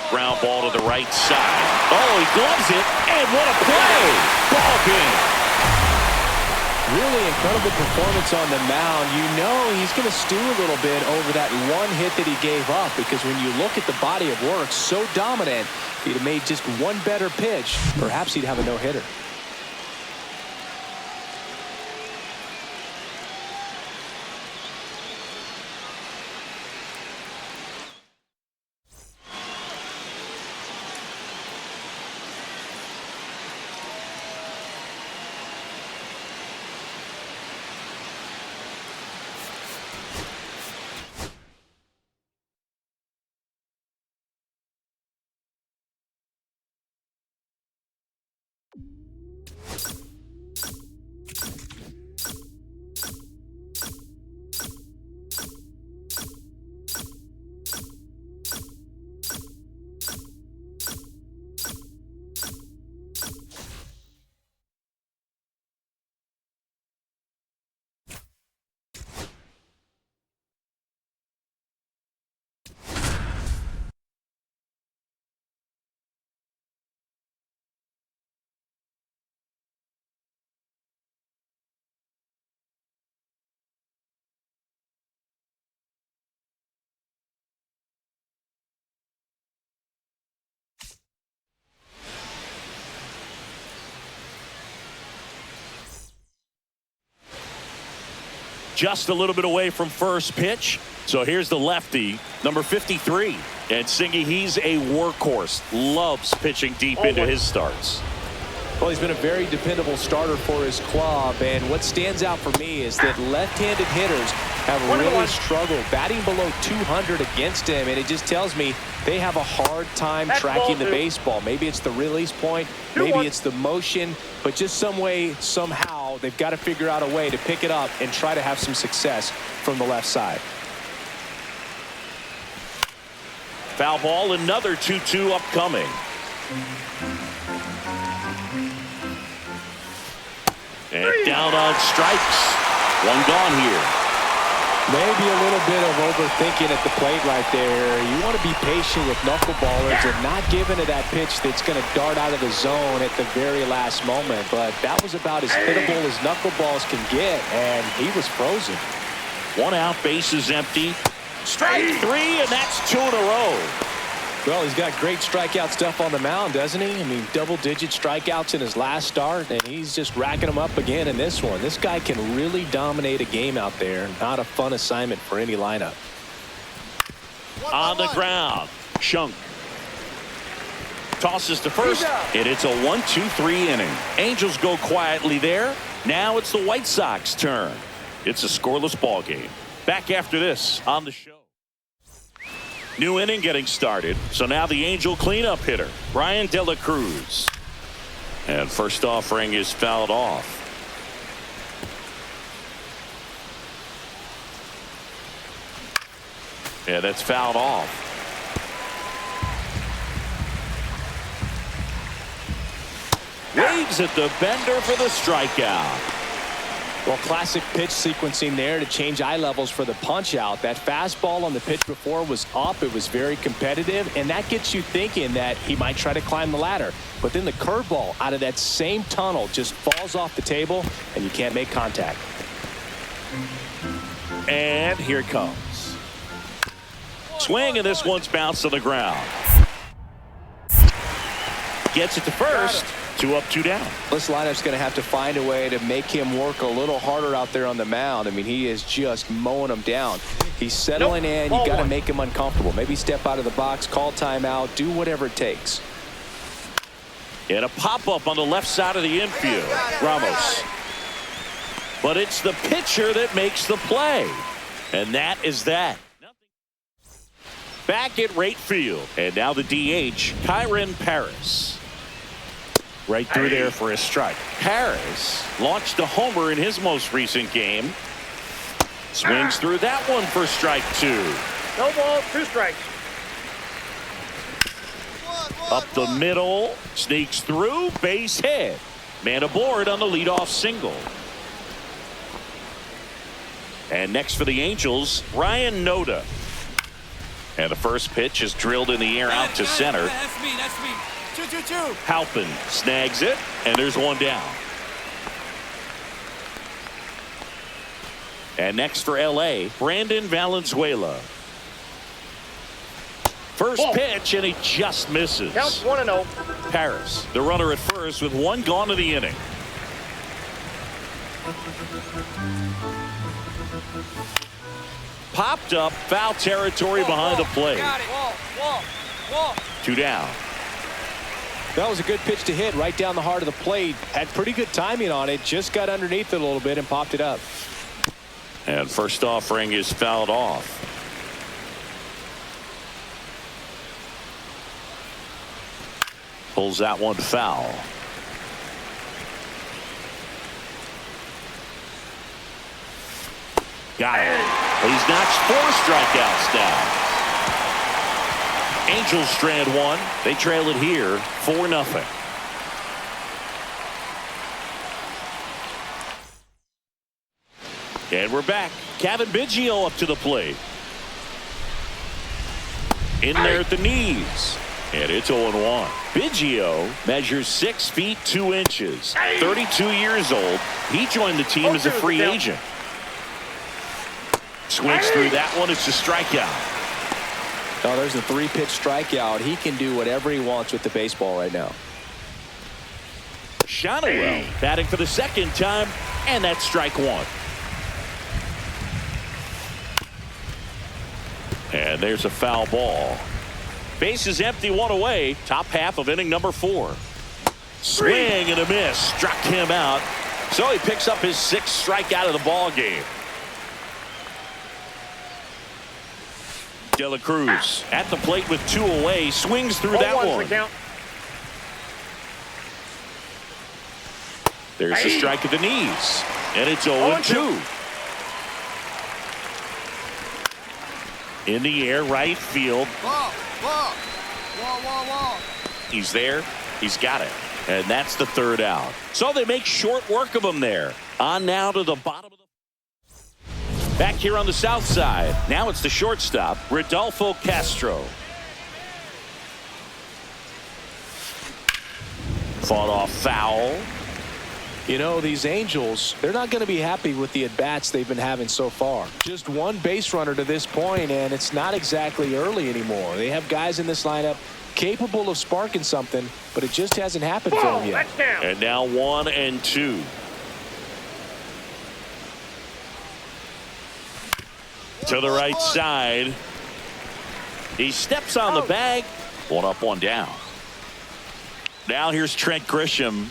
Ground ball to the right side. Oh, he gloves it, and what a play! Ball game. Really incredible performance on the mound. You know he's going to stew a little bit over that one hit that he gave up, because when you look at the body of work, so dominant, if he'd have made just one better pitch, perhaps he'd have a no-hitter. Just a little bit away from first pitch. So here's the lefty, number 53. And Singy, he's a workhorse. Loves pitching deep into his starts. Well, he's been a very dependable starter for his club, and what stands out for me is that left-handed hitters have really struggled batting below 200 against him, and it just tells me they have a hard time tracking the baseball. Maybe it's the release point, maybe it's the motion, but just some way, somehow, they've got to figure out a way to pick it up and try to have some success from the left side. Foul ball, another 2-2 upcoming. And down on strikes. One gone here. Maybe a little bit of overthinking at the plate right there. You want to be patient with knuckleballers and not give into that pitch that's going to dart out of the zone at the very last moment. But that was about as hittable as knuckleballs can get, and he was frozen. One out, base is empty. Strike three, and that's 2 in a row. Well, he's got great strikeout stuff on the mound, doesn't he? I mean, double-digit strikeouts in his last start, and he's just racking them up again in this one. This guy can really dominate a game out there. Not a fun assignment for any lineup. On the ground, Shunk tosses to first, and it's a 1-2-3 inning. Angels go quietly there. Now it's the White Sox turn. It's a scoreless ball game. Back after this on the show. New inning getting started. So now the Angel cleanup hitter, Brian De La Cruz. And first offering is fouled off. Yeah, that's fouled off. Waves at the bender for the strikeout. Well, classic pitch sequencing there to change eye levels for the punch out. That fastball on the pitch before was up. It was very competitive, and that gets you thinking that he might try to climb the ladder. But then the curveball out of that same tunnel just falls off the table, and you can't make contact. And here it comes. Swing, and this one's bounced to the ground. Gets it to first. 2 up, 2 down. This lineup's going to have to find a way to make him work a little harder out there on the mound. I mean, he is just mowing him down. He's settling in. You got to make him uncomfortable. Maybe step out of the box, call timeout, do whatever it takes. And a pop-up on the left side of the infield. Ramos. But it's the pitcher that makes the play. And that is that. Back at right field. And now the DH, Kyren Paris. Right through there for a strike. Paris launched a homer in his most recent game. Swings through that one for strike 2. No ball, 2 strikes. Up the middle, sneaks through, base hit. Man aboard on the leadoff single. And next for the Angels, Ryan Noda. And the first pitch is drilled in the air out to center. That's me. 2-2-2. Halpin snags it, and there's one down. And next for L.A., Brandon Valenzuela. First pitch, and he just misses. Counts 1-0. Paris, the runner at first with one gone in the inning. Popped up, foul territory behind the plate. Two down. That was a good pitch to hit right down the heart of the plate. Had pretty good timing on it. Just got underneath it a little bit and popped it up. And first offering is fouled off. Pulls that one foul. Got it. He's notched 4 strikeouts now. Angels strand one. They trail it here 4-0. And we're back. Kevin Biggio up to the plate. In there at the knees. And it's 0-1. Biggio measures 6 feet 2 inches. 32 years old. He joined the team as a free agent. Swings through that one. It's a strikeout. Oh, there's a 3-pitch strikeout. He can do whatever he wants with the baseball right now. Shonowell batting for the second time, and that's strike 1. And there's a foul ball. Base is empty, 1 away. Top half of inning number 4. Swing and a miss. Struck him out. So he picks up his 6th strikeout of the ball game. De La Cruz at the plate with 2 away. Swings through that one. There's a strike at the knees. And it's 0-2. In the air, right field. He's there. He's got it. And that's the 3rd out. So they make short work of him there. On now to the bottom of the. Back here on the south side. Now it's the shortstop, Rodolfo Castro. Fought off foul. You know, these Angels, they're not going to be happy with the at-bats they've been having so far. Just one base runner to this point, and it's not exactly early anymore. They have guys in this lineup capable of sparking something, but it just hasn't happened for them yet. And now 1-2. To the right side. He steps on the bag. 1 up, 1 down. Now here's Trent Grisham.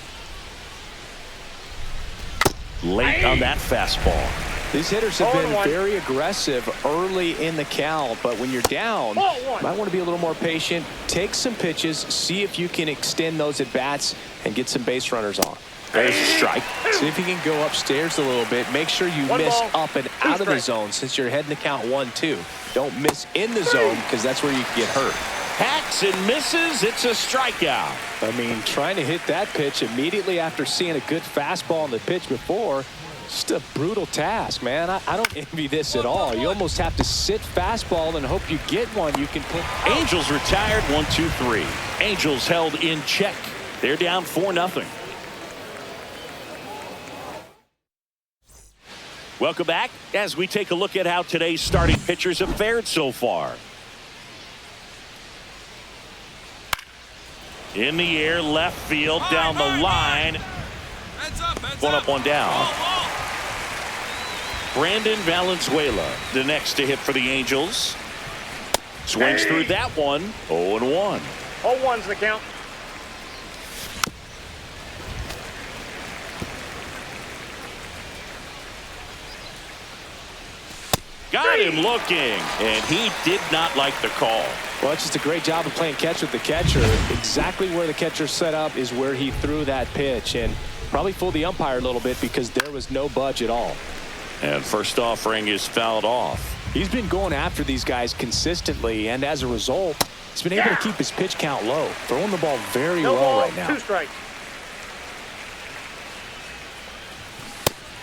Late on that fastball. These hitters have been very aggressive early in the count, but when you're down, you might want to be a little more patient. Take some pitches, see if you can extend those at bats and get some base runners on. There's a strike. See if you can go upstairs a little bit. Make sure you miss up and out of the zone since you're heading to count 1-2. Don't miss in the zone because that's where you can get hurt. Hacks and misses. It's a strikeout. I mean, trying to hit that pitch immediately after seeing a good fastball on the pitch before, just a brutal task, man. I don't envy this at all. You almost have to sit fastball and hope you get one you can put. Angels retired 1-2-3. Angels held in check. They're down 4-0. Welcome back as we take a look at how today's starting pitchers have fared so far. In the air, left field, down the line. Heads 1 up, 1 down. Brandon Valenzuela, the next to hit for the Angels. Swings through that one. 0-1. 0-1's the count. Got him looking, and he did not like the call. Well, it's just a great job of playing catch with the catcher. Exactly where the catcher set up is where he threw that pitch, and probably fooled the umpire a little bit because there was no budge at all. And first offering is fouled off. He's been going after these guys consistently, and as a result, he's been able to keep his pitch count low, throwing the ball very well right now. 2 strikes.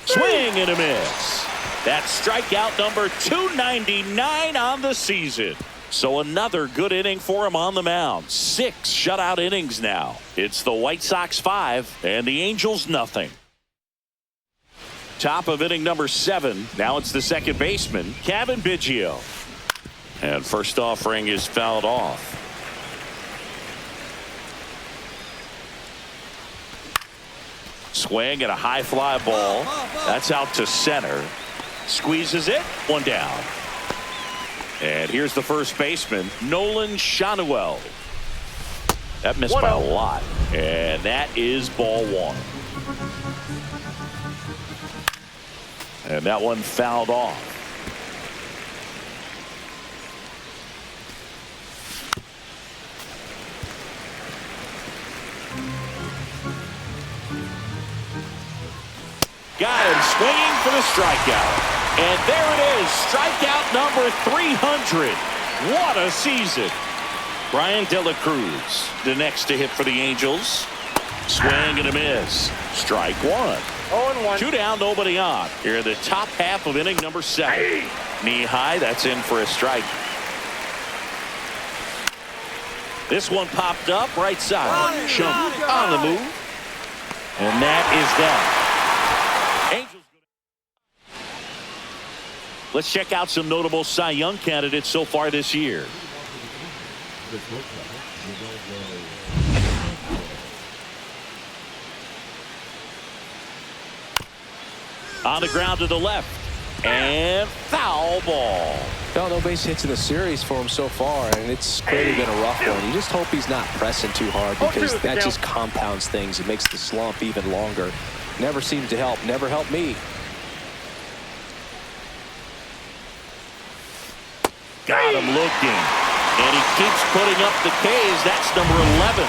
Swing and a miss. That's strikeout number 299 on the season. So another good inning for him on the mound. 6 shutout innings now. It's the White Sox 5 and the Angels nothing. Top of inning number 7. Now it's the second baseman, Kevin Biggio. And first offering is fouled off. Swing and a high fly ball. That's out to center. Squeezes it. One down. And here's the first baseman, Nolan Schanuel. That missed by a lot. And that is ball 1. And that one fouled off. Got him swinging for the strikeout. And there it is, strikeout number 300. What a season. Brian De La Cruz, the next to hit for the Angels. Swing and a miss. Strike 1. 0-1. 2 down, nobody on. Here in the top half of inning number 7. Knee high, that's in for a strike. This one popped up right side. Shump on the move. And that is that. Angels. Let's check out some notable Cy Young candidates so far this year. On the ground to the left. And foul ball. No base hits in the series for him so far, and it's clearly been a rough one. You just hope he's not pressing too hard, because that just compounds things. It makes the slump even longer. Never seems to help. Never helped me. Got him looking. And he keeps putting up the Ks. That's number 11.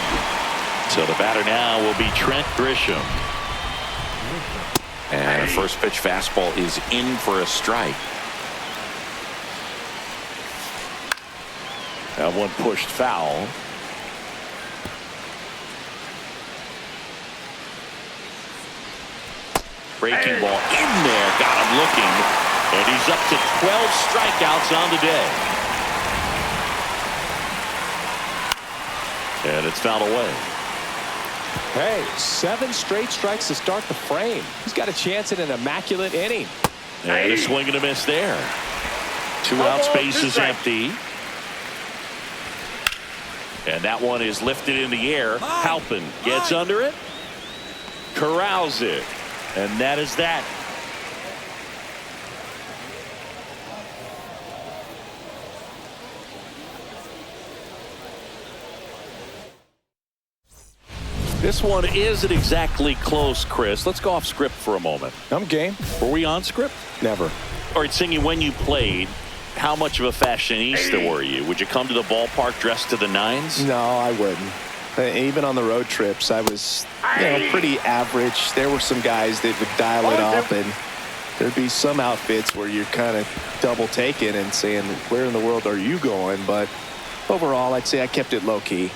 So the batter now will be Trent Grisham. And a first pitch fastball is in for a strike. That one pushed foul. Breaking ball in there. Got him looking. And he's up to 12 strikeouts on the day. And it's fouled away. Hey, 7 straight strikes to start the frame. He's got a chance at an immaculate inning. And a swing and a miss there. 2 outs, base is empty. And that one is lifted in the air. Halpin gets under it. Corrals it. And that is that. This one isn't exactly close, Chris. Let's go off script for a moment. I'm game. Were we on script? Never. All right, Singy, when you played, how much of a fashionista were you? Would you come to the ballpark dressed to the nines? No, I wouldn't. Even on the road trips, I was, pretty average. There were some guys that would dial it up, and there'd be some outfits where you're kind of double taking and saying, where in the world are you going? But overall, I'd say I kept it low key.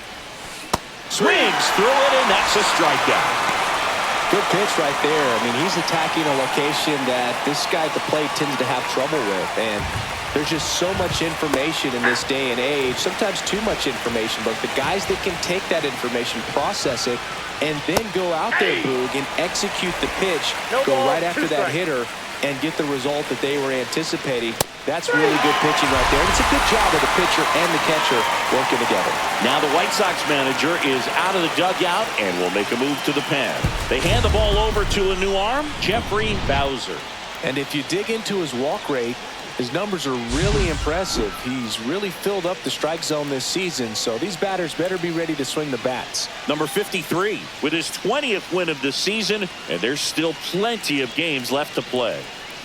Swings through it, and that's a strikeout. Good pitch right there. I mean, he's attacking a location that this guy at the plate tends to have trouble with. And there's just so much information in this day and age, sometimes too much information. But the guys that can take that information, process it, and then go out there, Boog, and execute the pitch, go right after that hitter, and get the result that they were anticipating. That's really good pitching right there. And it's a good job of the pitcher and the catcher working together. Now the White Sox manager is out of the dugout and will make a move to the pen. They hand the ball over to a new arm, Jeffrey Bowser. And if you dig into his walk rate, his numbers are really impressive. He's really filled up the strike zone this season, so these batters better be ready to swing the bats. Number 53 with his 20th win of the season, and there's still plenty of games left to play.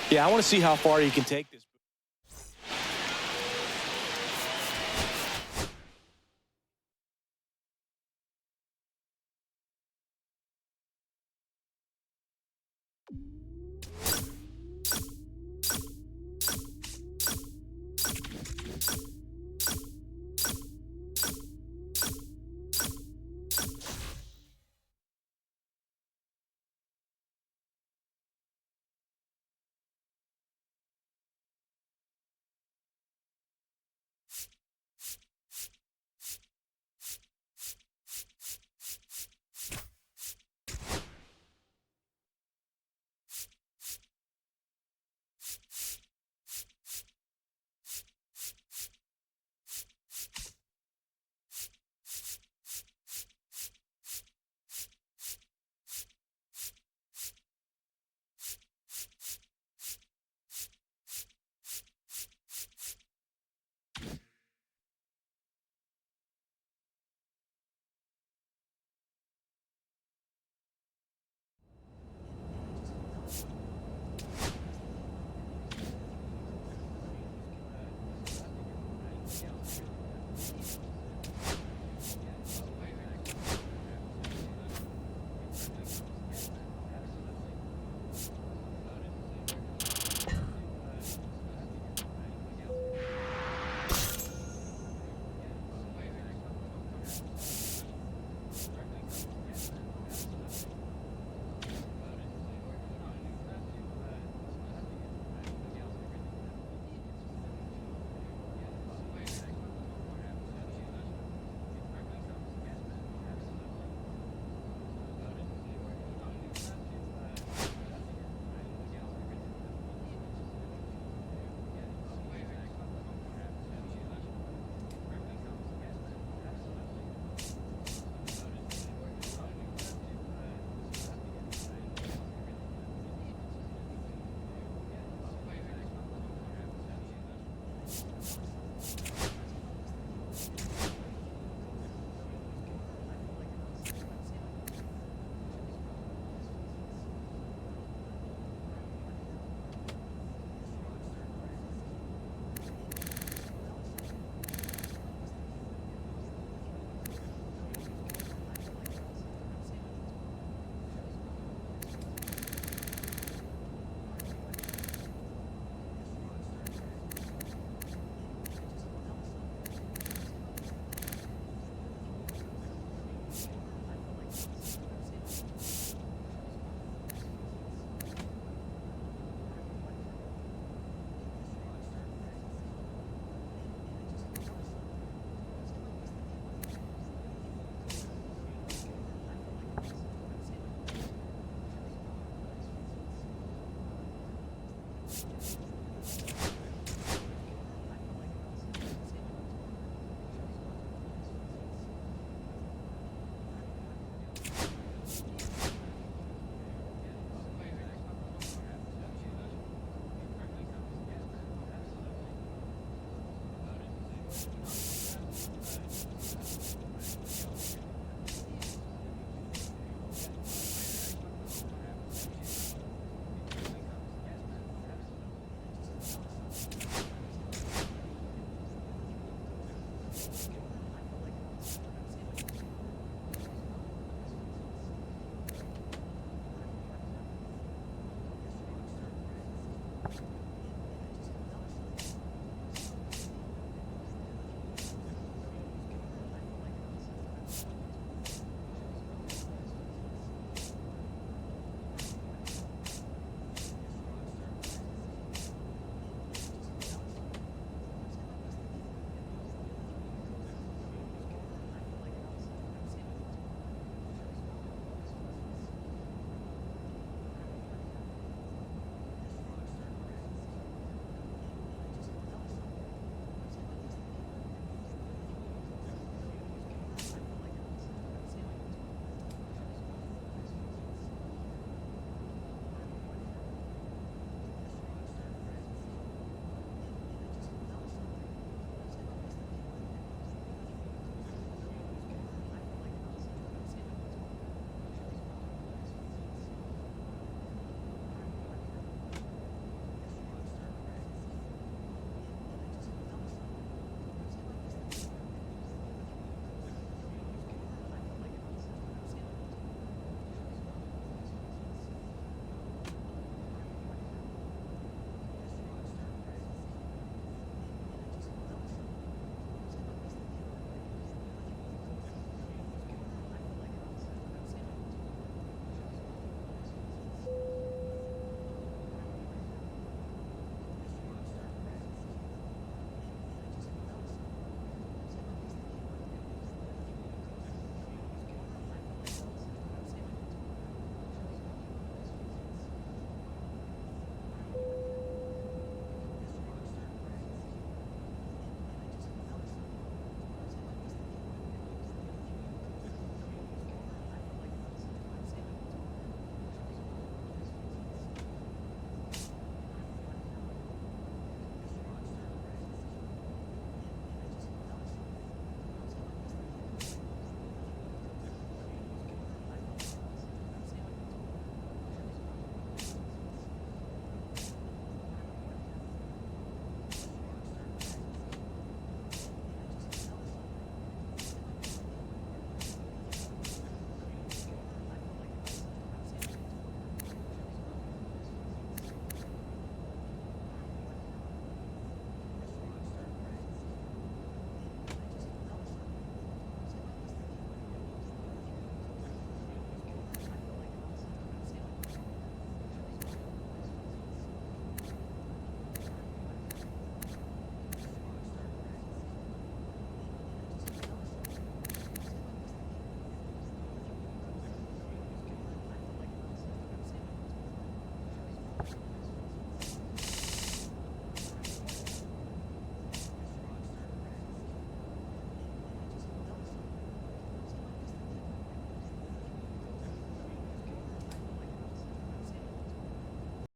Yeah, I want to see how far he can take this.